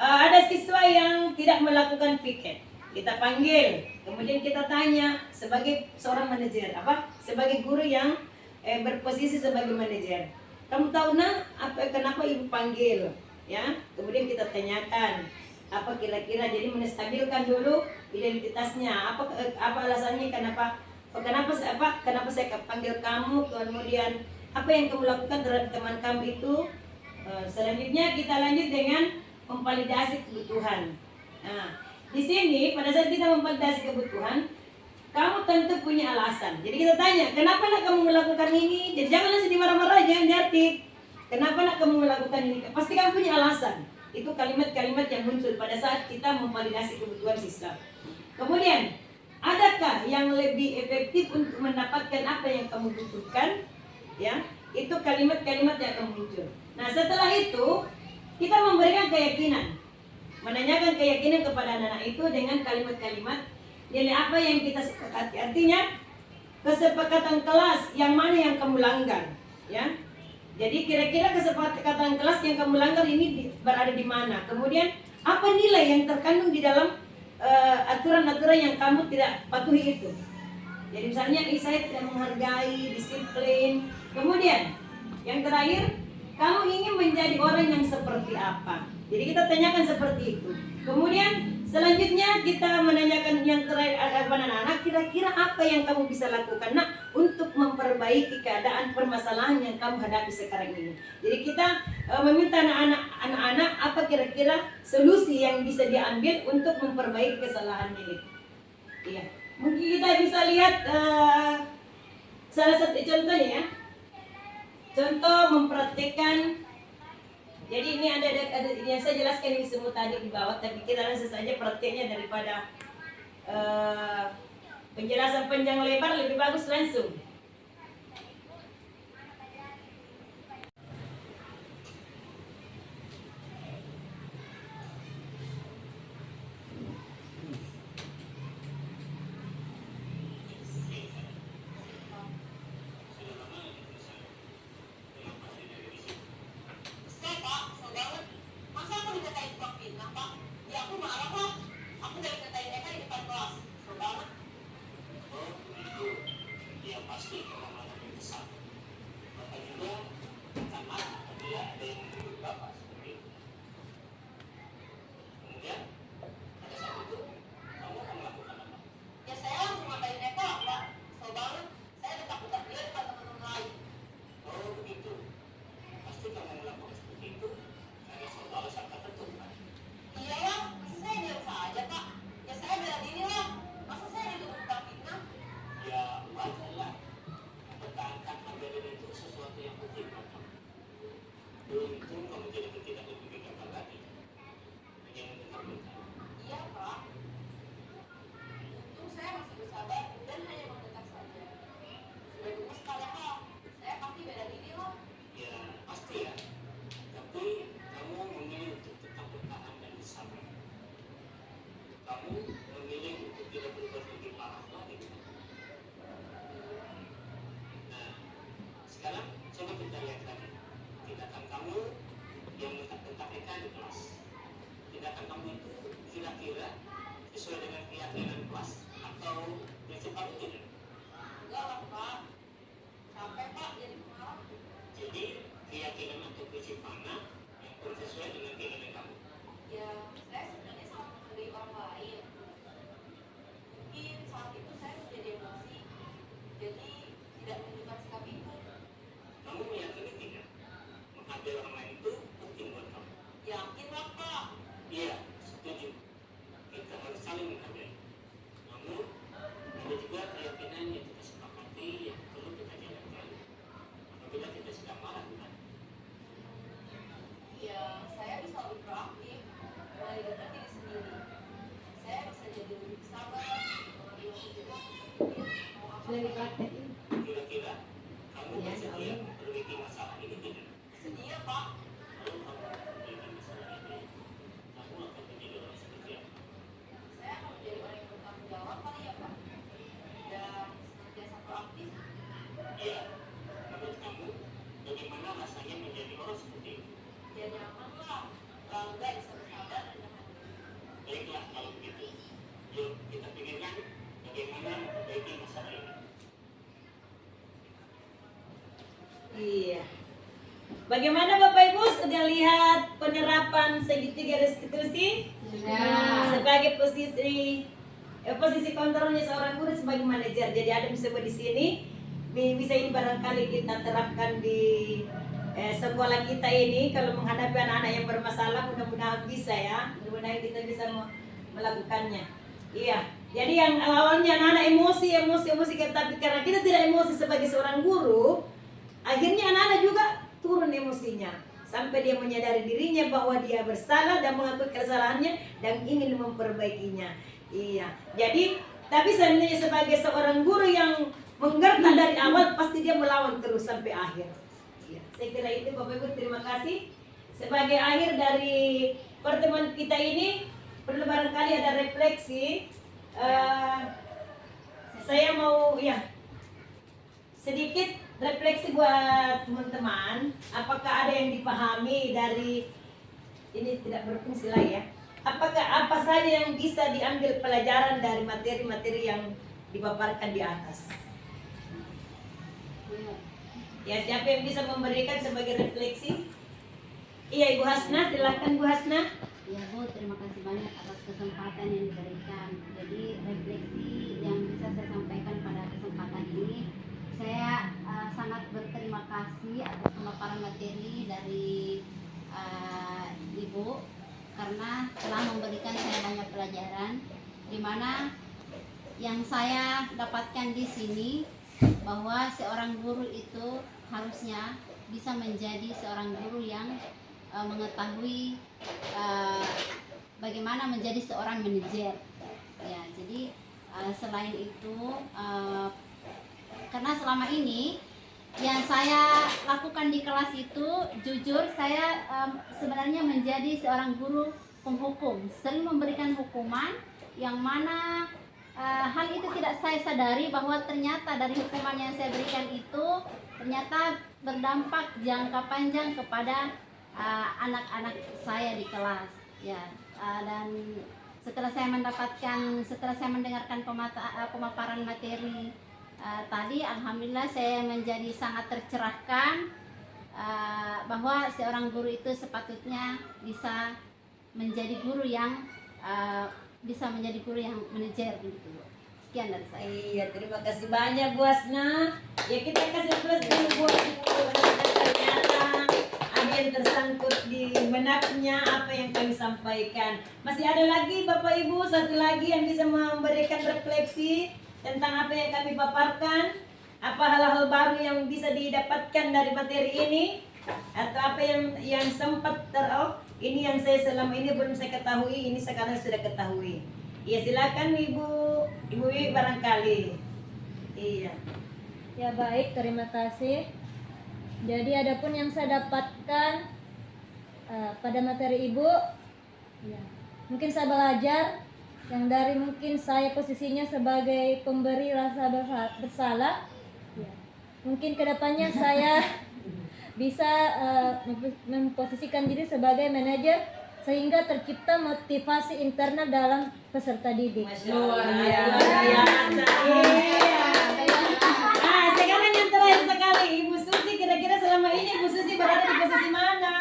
ada siswa yang tidak melakukan piket, kita panggil, kemudian kita tanya sebagai seorang manajer, sebagai guru yang berposisi sebagai manajer. Kamu tahu kenapa ibu panggil? Ya, kemudian kita tanyakan apa kira-kira, jadi menstabilkan dulu identitasnya, apa alasannya, kenapa saya panggil kamu, kemudian apa yang kamu lakukan terhadap teman kamu itu. Selanjutnya kita lanjut dengan memvalidasi kebutuhan. Nah, di sini pada saat kita memvalidasi kebutuhan, kamu tentu punya alasan. Jadi kita tanya, kenapa nak kamu melakukan ini? Jadi jangan langsung dimarah-marah, jangan diartik. Kenapa nak kamu melakukan ini? Pasti kamu punya alasan. Itu kalimat-kalimat yang muncul pada saat kita memvalidasi kebutuhan siswa. Kemudian, adakah yang lebih efektif untuk mendapatkan apa yang kamu butuhkan? Ya, itu kalimat-kalimat yang akan muncul. Nah, setelah itu kita memberikan keyakinan, menanyakan keyakinan kepada anak-anak itu dengan kalimat-kalimat nilai apa yang kita sepakati. Artinya kesepakatan kelas yang mana yang kamu langgar, ya. Jadi kira-kira kesepakatan kelas yang kamu langgar ini berada di mana? Kemudian apa nilai yang terkandung di dalam aturan-aturan yang kamu tidak patuhi itu? Jadi misalnya saya tidak menghargai disiplin. Kemudian yang terakhir, kamu ingin menjadi orang yang seperti apa? Jadi kita tanyakan seperti itu. Kemudian selanjutnya kita menanyakan yang terakhir kepada anak-anak, kira-kira apa yang kamu bisa lakukan untuk memperbaiki keadaan permasalahan yang kamu hadapi sekarang ini. Jadi kita meminta anak-anak apa kira-kira solusi yang bisa diambil untuk memperbaiki kesalahannya itu. Iya. Mungkin kita bisa lihat salah satu contohnya ya. Contoh mempraktikkan. Jadi ini ada yang saya jelaskan ini semua tadi di bawah, tapi kita langsung saja prakteknya daripada penjelasan panjang lebar, lebih bagus langsung. Sekarang coba kita lihat lagi tindakan kamu yang menetapkan KPK di kelas. Tindakan kamu itu kira-kira sesuai dengan keyakinan kelas atau prinsip kamu tidak? Enggak lah Pak, sampai Pak jadi pengarang. Jadi keyakinan atau prinsip mana yang kurang sesuai dengan keinginan kamu? Ya, saya sebenarnya sangat menghargai orang lain. Mungkin saat itu saya menjadi emosi, jadi tidak menunjukkan sikap itu. Kamu meyakini tidak? Menghargai orang lain itu penting buat kamu? Yakin lah Pak. Iya, setuju. Kita harus saling menghargai. Namun, ada juga keyakinan yang kita sepakati yang perlu kita jalankan apabila kita sedang marah, bukan? Ya, saya bisa lebih proaktif, melibatkan diri sendiri. Saya bisa jadi lebih sabar, lebih juga kira-kira kamu bersedia memperbaiki masalah ini tidak? Sedia Pak. Kalau kamu memperbaiki masalah ini, kamu akan menjadi orang seperti apa? Saya akan menjadi orang yang bertanggung jawab kali ya Pak, dan senantiasa proaktif. Iya, menurut kamu bagaimana rasanya menjadi orang seperti itu? Ya nyaman lah, bangga bisa bersabar dan nyaman. Baiklah kalau begitu, yuk kita pikirkan bagaimana memperbaiki masalah ini. Iya. Bagaimana Bapak Ibu sudah lihat penerapan segitiga restitusi? Sudah. Sebagai posisi kontrolnya seorang guru sebagai manajer. Jadi ada disebut di sini bisa ini barangkali kita terapkan di sekolah kita ini kalau menghadapi anak-anak yang bermasalah, mudah-mudahan bisa ya. Mudah-mudahan kita bisa melakukannya. Iya. Jadi yang awalnya anak-anak emosi tapi karena kita tidak emosi sebagai seorang guru, akhirnya anak-anak juga turun emosinya sampai dia menyadari dirinya bahwa dia bersalah dan mengakui kesalahannya dan ingin memperbaikinya. Iya. Jadi tapi sebenarnya sebagai seorang guru yang menggerta dari awal pasti dia melawan terus sampai akhir. Iya. Saya kira itu Bapak Ibu, terima kasih. Sebagai akhir dari pertemuan kita ini perlu barangkali ada refleksi. Saya mau sedikit refleksi buat teman-teman. Apakah ada yang dipahami dari ini tidak berfungsi lah ya? Apakah apa saja yang bisa diambil pelajaran dari materi-materi yang dipaparkan di atas? Ya, siapa yang bisa memberikan sebagai refleksi? Iya, Ibu Hasna, silakan Bu Hasna. Ya Bu, terima kasih banyak atas kesempatan yang diberikan. Jadi refleksi yang bisa saya sampaikan pada kesempatan ini, saya sangat berterima kasih atas pemaparan materi dari Ibu karena telah memberikan saya banyak pelajaran, di mana yang saya dapatkan di sini bahwa seorang guru itu harusnya bisa menjadi seorang guru yang mengetahui bagaimana menjadi seorang manajer. Ya, jadi selain itu karena selama ini yang saya lakukan di kelas itu, jujur saya sebenarnya menjadi seorang guru penghukum, sering memberikan hukuman yang mana hal itu tidak saya sadari bahwa ternyata dari hukuman yang saya berikan itu ternyata berdampak jangka panjang kepada anak-anak saya di kelas. Ya, dan setelah saya mendengarkan pemaparan materi tadi, alhamdulillah saya menjadi sangat tercerahkan bahwa seorang guru itu sepatutnya bisa menjadi guru yang manajer gitu. Sekian dari saya. Iya, terima kasih banyak Bu Hasna. Ya, kita kasih plus dulu buat Ibu. Ternyata ada yang tersangkut di benaknya apa yang kami sampaikan. Masih ada lagi Bapak Ibu, satu lagi yang bisa memberikan refleksi tentang apa yang kami paparkan, apa hal-hal baru yang bisa didapatkan dari materi ini, atau apa yang sempat ini yang saya selama ini belum saya ketahui, ini sekarang sudah ketahui. Iya, silakan Ibu Wiwi barangkali. Iya. Ya baik, terima kasih. Jadi adapun yang saya dapatkan pada materi Ibu, ya, mungkin saya belajar yang dari mungkin saya posisinya sebagai pemberi rasa bersalah, ya. mungkin kedepannya saya bisa memposisikan diri sebagai manajer sehingga tercipta motivasi internal dalam peserta didik. Luar biasa. Nah, sekarang yang terakhir sekali, Ibu Susi, kira-kira selama ini Ibu Susi berada di posisi mana?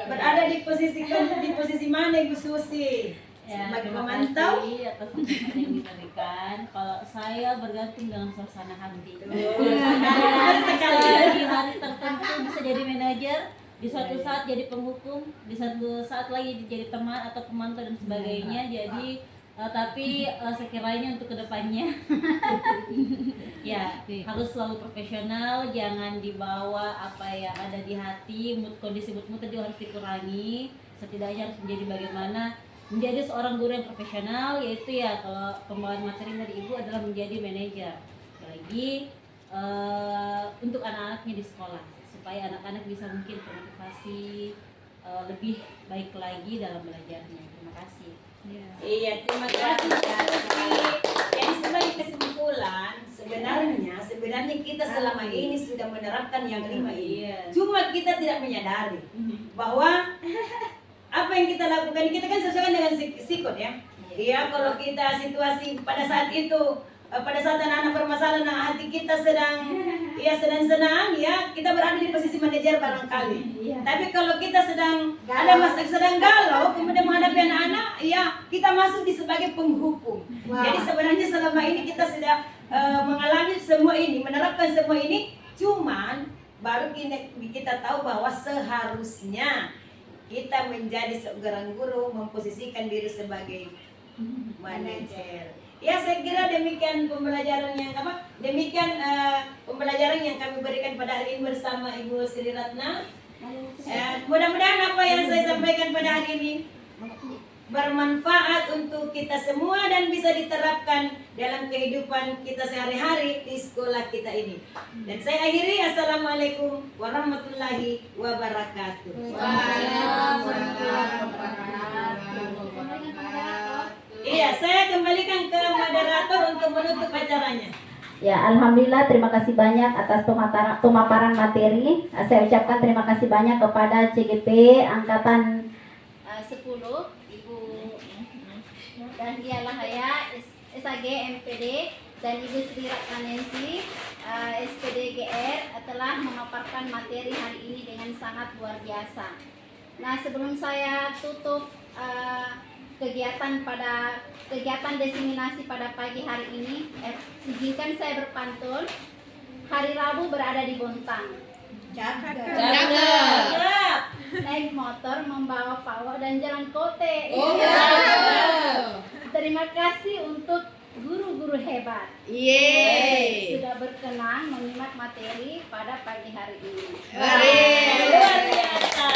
Berada di posisi mana Ibu Susi? Sebagai pemantau? Atas masukan yang diberikan. Kalau saya bergantung dengan suasana hati. Sekali. Di hari tertentu bisa jadi manajer, di suatu saat jadi penghukum, di satu saat lagi jadi teman atau pemantau dan sebagainya. Jadi tapi sekiranya untuk kedepannya ya harus selalu profesional, jangan dibawa apa yang ada di hati, kondisi mood tadi harus dikurangi. Setidaknya harus menjadi bagaimana menjadi seorang guru yang profesional, yaitu ya kalau pembawaan materi dari Ibu adalah menjadi manajer lagi untuk anak-anaknya di sekolah, supaya anak-anak bisa mungkin termotivasi lebih baik lagi dalam belajarnya. Terima kasih. Iya, terima kasih Susi. Jadi sebagai kesimpulan, sebenarnya kita selama ini sudah menerapkan yang 5 ini. Cuma kita tidak menyadari bahwa apa yang kita lakukan, kita kan sesuai dengan sikon ya. Iya, kalau kita situasi pada saat itu, pada saat anak-anak bermasalah, nah hati kita sedang senang ya, kita berada di posisi manajer barangkali. Tapi kalau kita sedang ada masalah, sedang galau, kemudian menghadapi anak-anak, ya kita masuk di sebagai penghukum. Jadi sebenarnya selama ini kita sudah mengalami semua ini, menerapkan semua ini, cuman baru kita tahu bahwa seharusnya kita menjadi seorang guru, memposisikan diri sebagai manajer. Ya, saya kira demikian pembelajaran yang pembelajaran yang kami berikan pada hari ini bersama Ibu Sri Ratna. Mudah-mudahan apa yang saya sampaikan pada hari ini bermanfaat untuk kita semua dan bisa diterapkan dalam kehidupan kita sehari-hari di sekolah kita ini. Dan saya akhiri, assalamualaikum warahmatullahi wabarakatuh. Iya, saya kembalikan ke moderator untuk menutup acaranya. Ya, alhamdulillah, terima kasih banyak atas pemaparan materi. Saya ucapkan terima kasih banyak kepada CGP Angkatan 10, Ibu Dahlia Lahaya, SAG MPD, dan Ibu Sri Ratnanensi, SPD GR, telah memaparkan materi hari ini dengan sangat luar biasa. Nah, sebelum saya tutup kegiatan diseminasi pada pagi hari ini, izinkan saya berpantun. Hari Rabu berada di Bontang. Jaga. Naik motor membawa pawak dan jalan kote. Terima kasih untuk guru-guru hebat. Sudah berkenan menyimak materi pada pagi hari ini. Luar biasa.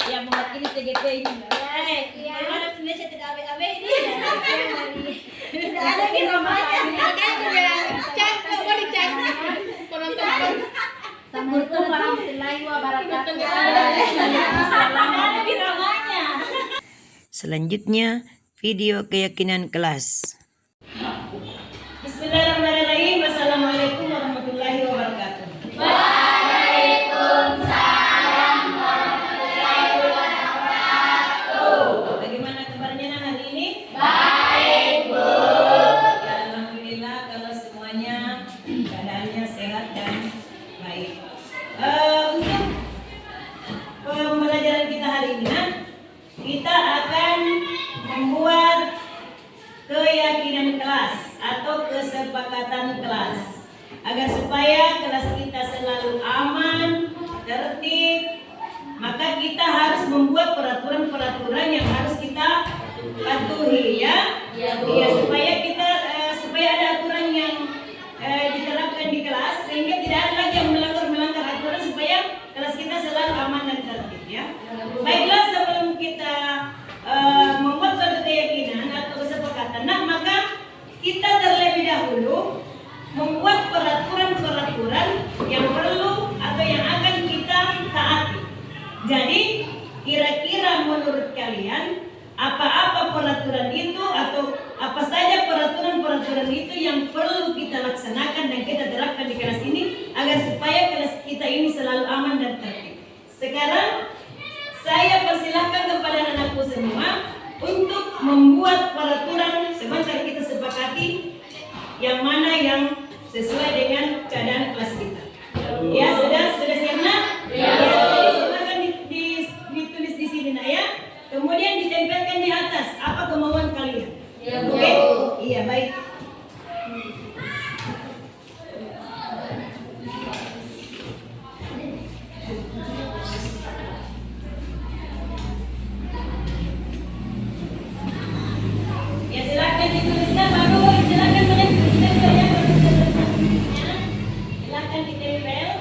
Yang mewakili CGP ini. Harap Indonesia tidak abe-abe ini. Tidak ada namanya. Assalamualaikum warahmatullahi wabarakatuh. Selanjutnya, video keyakinan kelas. Bismillahirrahmanirrahim. Wassalamualaikum warahmatullahi wabarakatuh. Bagaimana kabarnya hari ini? Baik, Bu. Ya, alhamdulillah kalau semuanya keadaannya sehat dan baik. Untuk pembelajaran kita hari ini, kita akan membuat keyakinan kelas atau kesepakatan kelas agar supaya kelas kita selalu aman, tertib. Maka kita harus membuat peraturan-peraturan yang harus kita patuhi ya. Supaya ada aturan yang diterapkan di kelas sehingga tidak ada lagi yang melanggar aturan, supaya kelas kita selalu aman dan tertib ya. Baiklah, sebelum kita membuat suatu keyakinan atau kesepakatan, maka kita terlebih dahulu membuat peraturan-peraturan yang perlu atau yang akan kita taati. Jadi kira-kira menurut kalian apa-apa peraturan itu atau apa saja peraturan-peraturan aturan itu yang perlu kita laksanakan dan kita terapkan di kelas ini agar supaya kelas kita ini selalu aman dan tertib. Sekarang saya persilahkan kepada anakku semua untuk membuat peraturan sebentar kita sepakati yang mana yang sesuai dengan keadaan kelas kita. Ya, sudah siap nak? Ya. Jadi silakan ditulis di sini nak ya. Kemudian ditempelkan di atas apa kemauan kalian. Ya, oke? Iya, baik. Ya, silakan dituliskan baru silakan menempelkan ya. Silakan ditempel.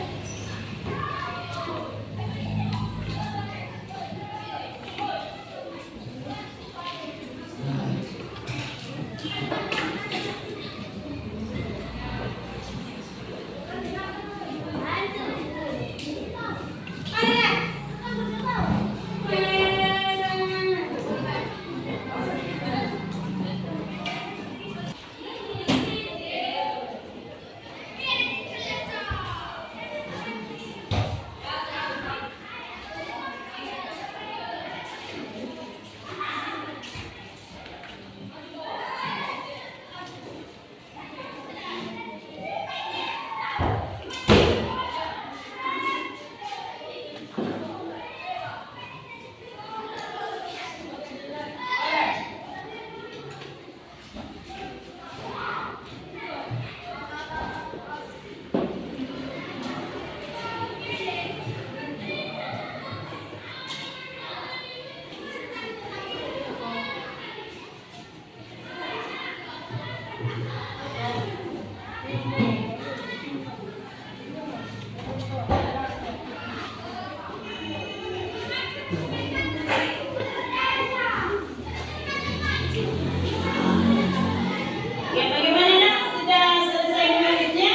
Ya, bagaimana nak? Sudah selesai menulisnya?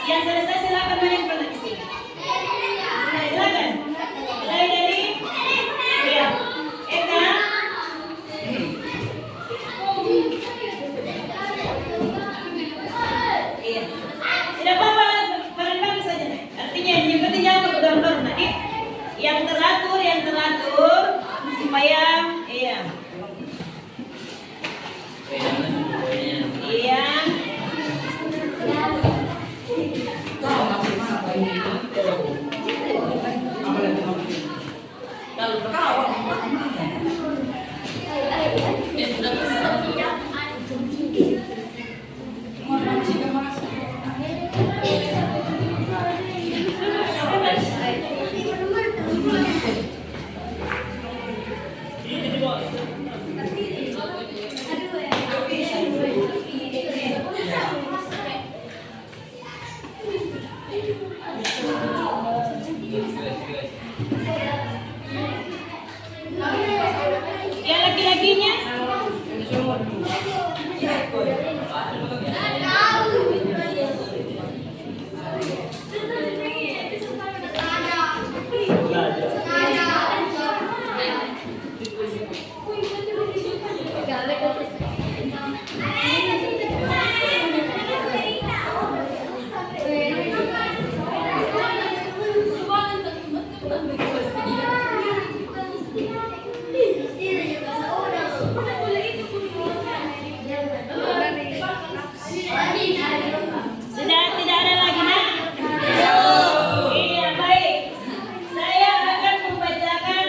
Yang selesai silakan menempel di sini. Silakan. Mulai dari ya. Eka. Iya. Tidak apa-apa, bareng-bareng saja. Artinya yang penting jangan berdorong-dorong tadi. Yang teratur supaya iya. Iya. Ya, laki-lakinya. Sudah tidak ada lagi nak? Iya, baik. Saya akan membacakan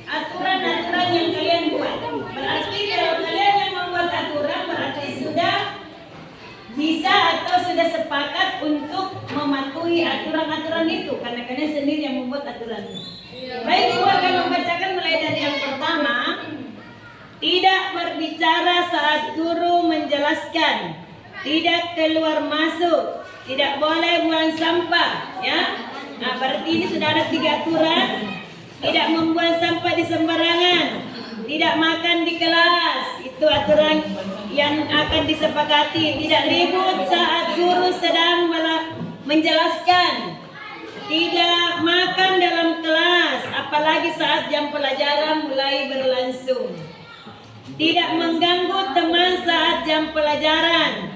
aturan-aturan yang kalian buat. Berarti kalau kalian yang membuat aturan berarti sudah bisa atau sudah sepakat untuk mematuhi aturan-aturan itu karena kalian sendiri yang membuat aturannya. Baik, ibu akan membacakan mulai dari yang pertama. Tidak berbicara saat guru menjelaskan. Tidak keluar masuk. Tidak boleh buang sampah, ya. Nah, berarti ini sudah ada 3 aturan. Tidak membuang sampah di sembarangan. Tidak makan di kelas. Itu aturan yang akan disepakati. Tidak ribut saat guru sedang menjelaskan. Tidak makan dalam kelas, apalagi saat jam pelajaran mulai berlangsung. Tidak mengganggu teman saat jam pelajaran.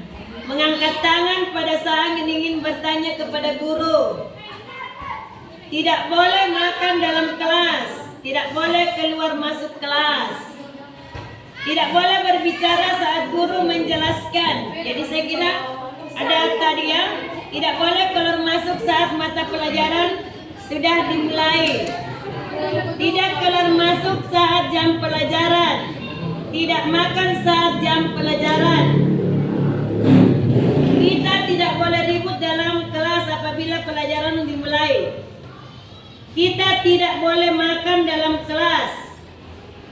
Mengangkat tangan pada saat ingin bertanya kepada guru. Tidak boleh makan dalam kelas. Tidak boleh keluar masuk kelas. Tidak boleh berbicara saat guru menjelaskan. Jadi saya kira ada tadi ya. Tidak boleh keluar masuk saat mata pelajaran sudah dimulai. Tidak keluar masuk saat jam pelajaran. Tidak makan saat jam pelajaran. Kita tidak boleh ribut dalam kelas apabila pelajaran dimulai. Kita tidak boleh makan dalam kelas.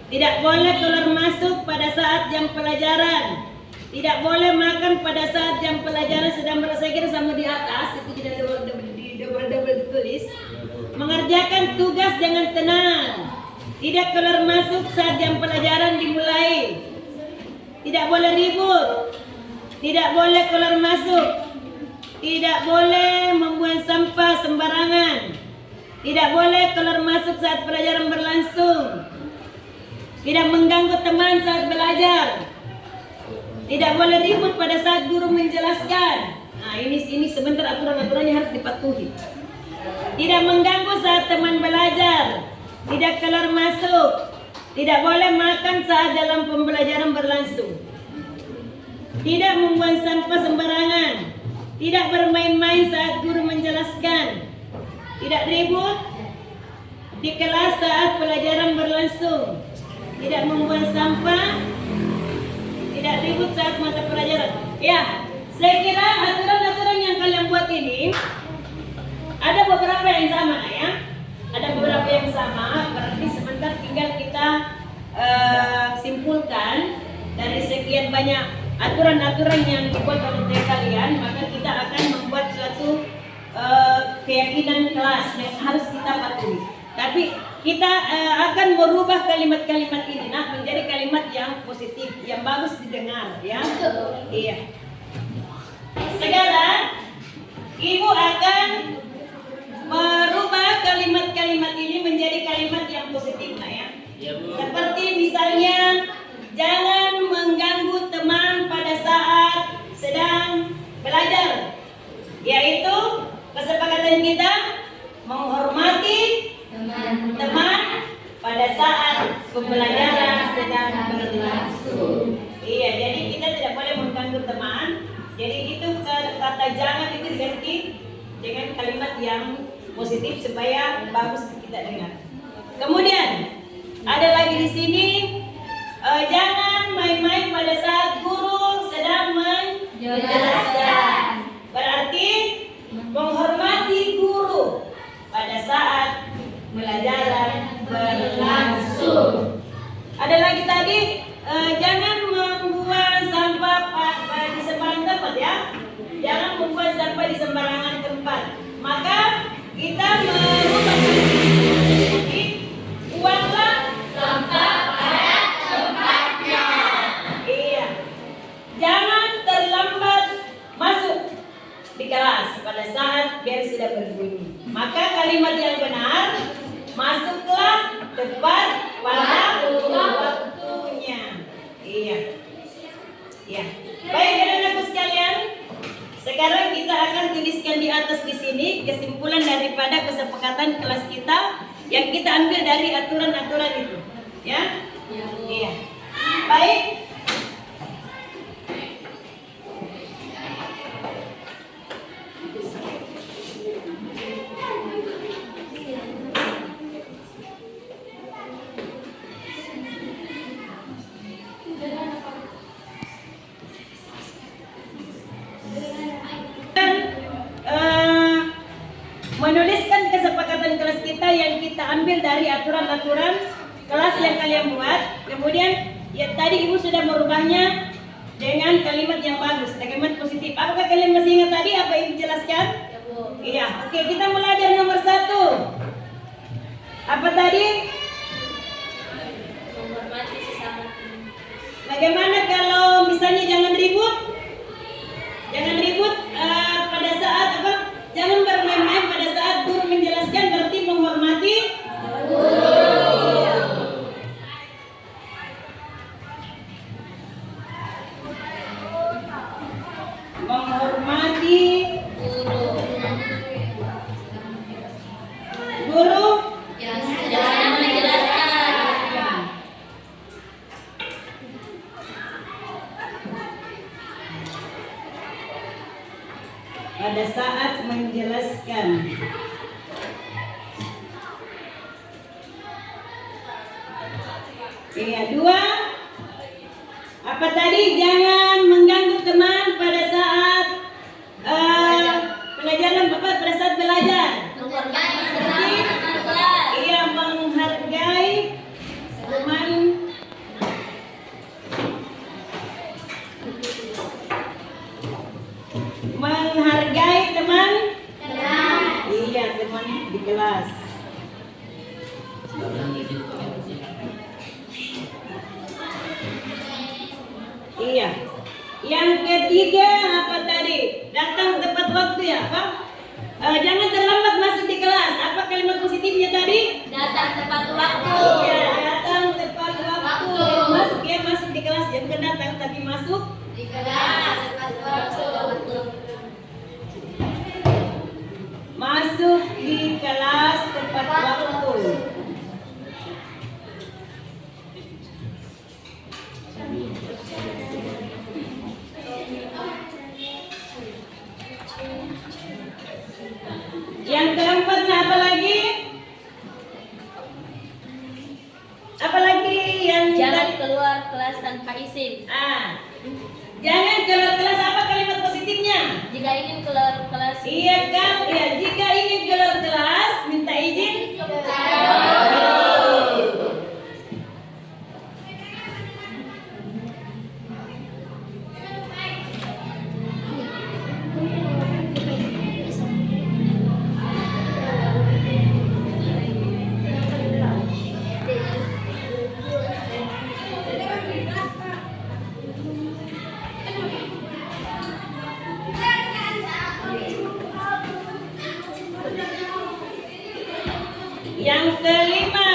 Tidak boleh keluar masuk pada saat jam pelajaran. Tidak boleh makan pada saat jam pelajaran sedang saya kira sama di atas itu tidak double tulis. Mengerjakan tugas dengan tenang. Tidak keluar masuk saat jam pelajaran dimulai. Tidak boleh ribut. Tidak boleh keluar masuk. Tidak boleh membuang sampah sembarangan. Tidak boleh keluar masuk saat pelajaran berlangsung. Tidak mengganggu teman saat belajar. Tidak boleh ribut pada saat guru menjelaskan. Nah, ini sebentar aturan-aturannya harus dipatuhi. Tidak mengganggu saat teman belajar. Tidak keluar masuk. Tidak boleh makan saat dalam pembelajaran berlangsung. Tidak membuang sampah sembarangan. Tidak bermain-main saat guru menjelaskan. Tidak ribut di kelas saat pelajaran berlangsung. Tidak membuang sampah. Tidak ribut saat mata pelajaran. Ya, saya kira aturan-aturan yang kalian buat ini ada beberapa yang sama ya. Ada beberapa yang sama. Berarti sebentar tinggal kita simpulkan dari sekian banyak aturan-aturan yang dibuat oleh kalian, maka kita akan membuat suatu keyakinan kelas yang harus kita patuhi. Tapi kita akan merubah kalimat-kalimat ini menjadi kalimat yang positif, yang bagus didengar ya. Iya. Sekarang Ibu akan merubah kalimat-kalimat ini menjadi kalimat yang positif ya. Seperti misalnya jangan mengganggu teman pada saat sedang belajar. Yaitu kesepakatan kita menghormati teman pada saat pembelajaran sedang berlangsung. Iya, jadi kita tidak boleh mengganggu teman. Jadi itu kata jangan itu diganti dengan kalimat yang positif supaya bagus kita dengar. Kemudian ada lagi di sini jangan main-main pada saat guru sedang menjelaskan. Berarti menghormati guru pada saat pelajaran berlangsung. Ada lagi tadi jangan membuang sampah di sembarang tempat ya. Jangan membuang sampah di sembarangan tempat. Maka kita merubah jadi buanglah sampah pada tempatnya. Iya. Jangan terlambat masuk di kelas pada saat bel sudah berbunyi. Maka kalimat yang benar, masuklah tepat pada waktunya. Iya. Ya. Baik anak-anakku sekalian, sekarang kita akan tuliskan di atas di sini kesimpulan daripada kesepakatan kelas kita yang kita ambil dari aturan-aturan itu. Ya? Iya. Baik. Menuliskan kesepakatan kelas kita yang kita ambil dari aturan-aturan kelas yang kalian buat. Kemudian ya tadi Ibu sudah merubahnya dengan kalimat yang bagus, kalimat positif. Apakah kalian masih ingat tadi apa Ibu jelaskan? Ya, Bu. Iya. Oke, kita mulai dari nomor 1. Apa tadi? Menghormati sesama. Bagaimana kalau misalnya jangan ribut? Jangan ribut pada saat apa? Jangan bermain-main pada saat guru menjelaskan, berarti menghormati guru. menghormati guru yang sedang menjelaskan. pada saat menjelaskan. Iya, 2. Apa tadi? Jangan mengganggu teman pada saat pelajaran, pada saat belajar. Iya, menghargai teman. Menghargai teman. Iya, teman di kelas. Iya. Yang ketiga apa tadi? Datang tepat waktu ya, apa? Jangan terlambat masuk di kelas. Apa kalimat positifnya tadi? Datang tepat waktu. Iya, datang tepat waktu. Masuk ya, masuk di kelas. Ya, bukan datang tapi masuk Di kelas tepat waktu. Masuk di kelas tepat waktu. Yang keempat, nah apa lagi? Apa lagi yang Jangan keluar kelas tanpa izin. Jangan keluar kelas. Apa kalimat positifnya? Jika ingin keluar kelas, Iya kan? Ya, jika ingin keluar kelas minta izin. Yang kelima,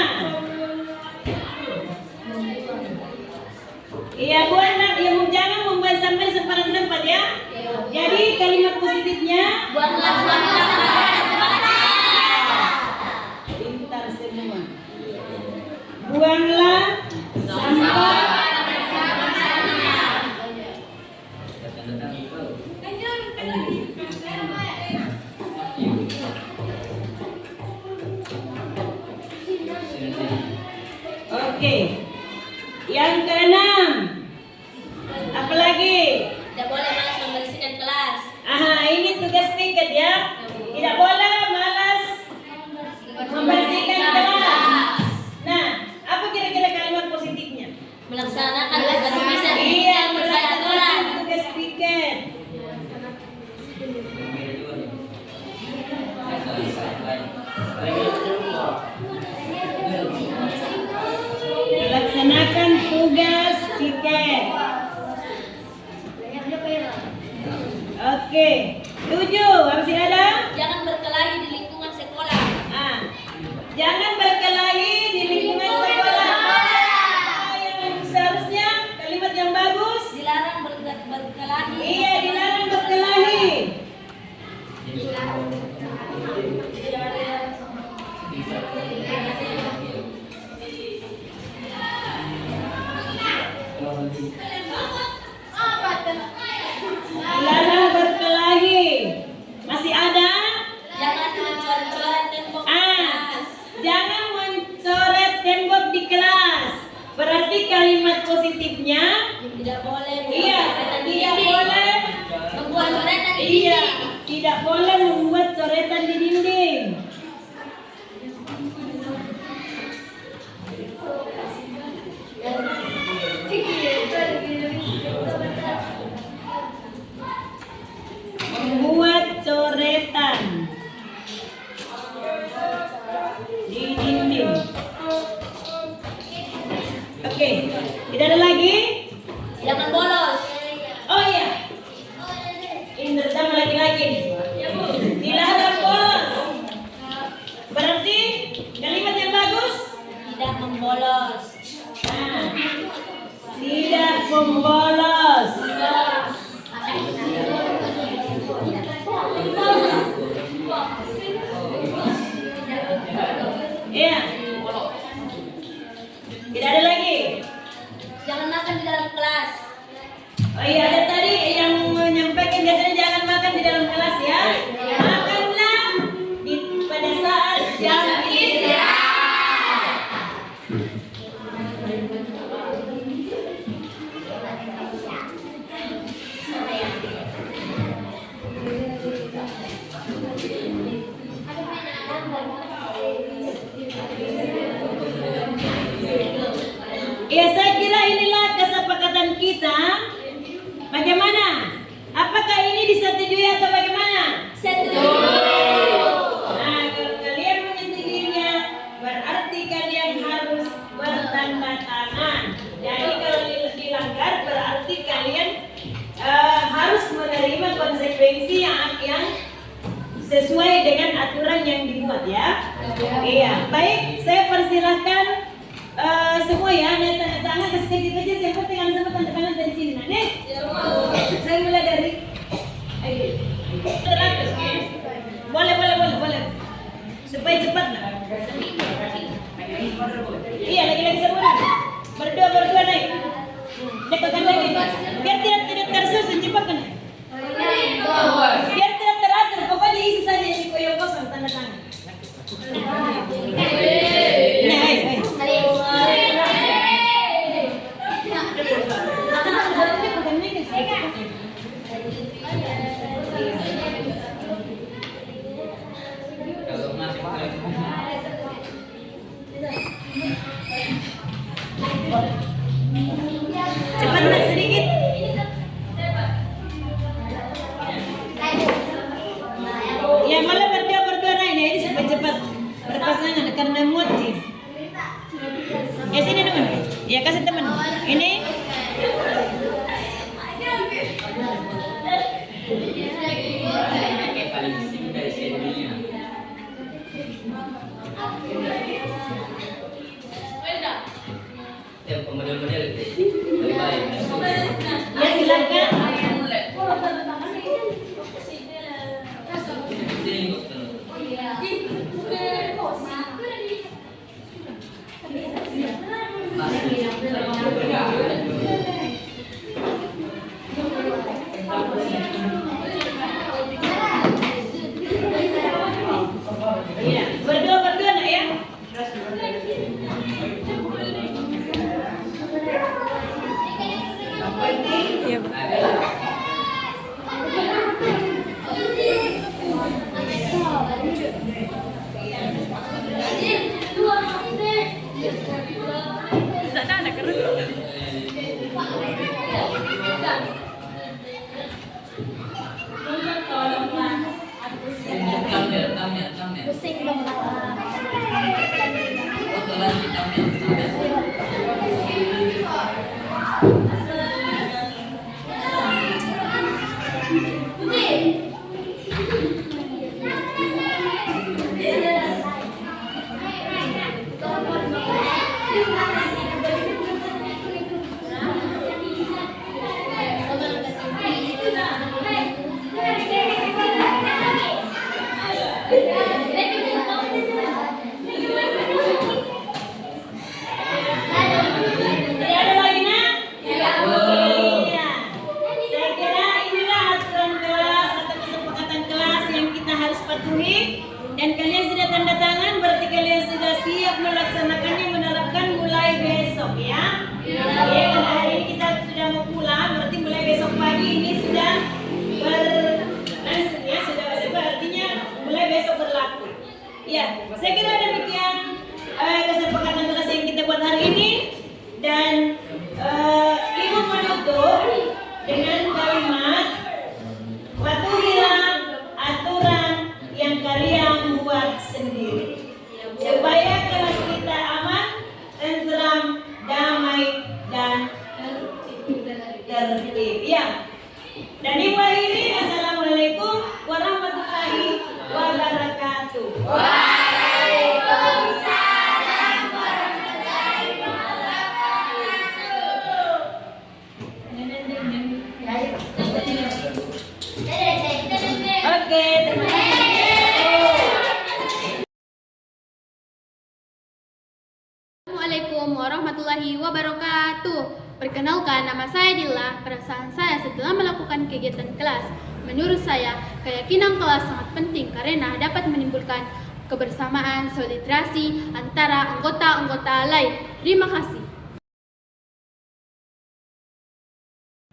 iya Bu anak, ya jangan membuat sampai sembarang tempat ya. Jadi kalimat positifnya buatlah sampah. pintar semua. Buanglah sampah. Oke. Yang keenam. Apa lagi? Tidak boleh malas membersihkan kelas. Ini tugas piket ya. Tidak boleh malas membersihkan kelas. Nah, apa kira-kira kalimat positifnya? Melaksanakan tugas bisa Iya, sesuai aturan. melaksanakan tugas piket. Melaksanakan tugas piket. Oke. 7, masih ada? Jangan berkelahi di lingkungan sekolah. Jangan berkelahi di lingkungan sekolah. Yang seharusnya kalimat yang bagus. Dilarang berkelahi. Iya, dilarang berkelahi. Dilarang berkelahi. Masih ada? Jangan mencoret-coret tembok kelas. Jangan mencoret tembok di kelas. Berarti kalimat positifnya Tidak boleh iya, tidak boleh membuat coretan di iya, dinding. tidak boleh membuat coretan di dinding. Membuat coretan di dinding. Oke, tidak ada lagi? Jangan bolos. Oh iya. Ini terutama laki-laki. Dilarang bolos. menyetujui atau bagaimana? Setuju. Nah, kalau kalian menyetujuinya, berarti kalian harus bertanda tangan. Jadi kalau dilanggar, berarti kalian harus menerima konsekuensi yang sesuai dengan aturan yang dibuat ya. Iya, baik. Saya persilahkan semua ya, tanda tangan kecil-kecil. Yang penting harus semua tanda tangan dari sini. Nah, nih. Saya mulai dari. Teratur. Boleh. Supaya cepat lah. Iya, lagi-lagi semua. Berdua naik. Dekatkan lagi. Biar tidak tersusun, cepatkan. Biar tidak teratur, pokoknya isi saja yang koyo kosong tanda tangan. Cepat mas sedikit. Ya malah berdua naik ya, ini supaya cepat berpasangan karena muat sih. Sini teman. Ya kasih teman. Ini. Ya silakan. Iya, berdua nak ya. Pusing dong. Dan kalian sudah tanda tangan, berarti kalian sudah siap melaksanakannya, menerapkan mulai besok ya. Ya, karena hari ini kita sudah mau pulang, berarti mulai besok pagi ini sudah berlangsung ya, sudah artinya mulai besok berlaku. Ya, saya kira demikian kesepakatan kelas yang kita buat hari ini, dan Ibu menutup dengan kalimat patuhilah aturan yang kalian buat sendiri supaya kelas kita aman, tentram, damai dan tertib. Ya. Dan Ibu akhiri, assalamualaikum warahmatullahi wabarakatuh. Waalaikumsalam warahmatullahi wabarakatuh. Oke, terima kasih. Assalamualaikum warahmatullahi wabarakatuh. Perkenalkan, nama saya Dilla. Perasaan saya setelah melakukan kegiatan kelas, menurut saya keyakinan kelas sangat penting karena dapat menimbulkan kebersamaan, solidarasi antara anggota-anggota lain. Terima kasih.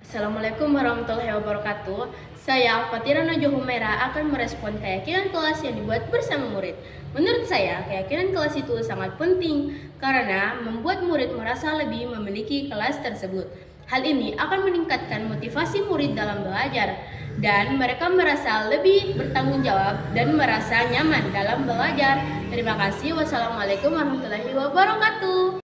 Assalamualaikum warahmatullahi wabarakatuh. Saya Fatira Najo Humaira akan merespon keyakinan kelas yang dibuat bersama murid. Menurut saya, keyakinan kelas itu sangat penting karena membuat murid merasa lebih memiliki kelas tersebut. Hal ini akan meningkatkan motivasi murid dalam belajar dan mereka merasa lebih bertanggung jawab dan merasa nyaman dalam belajar. Terima kasih. Wassalamualaikum warahmatullahi wabarakatuh.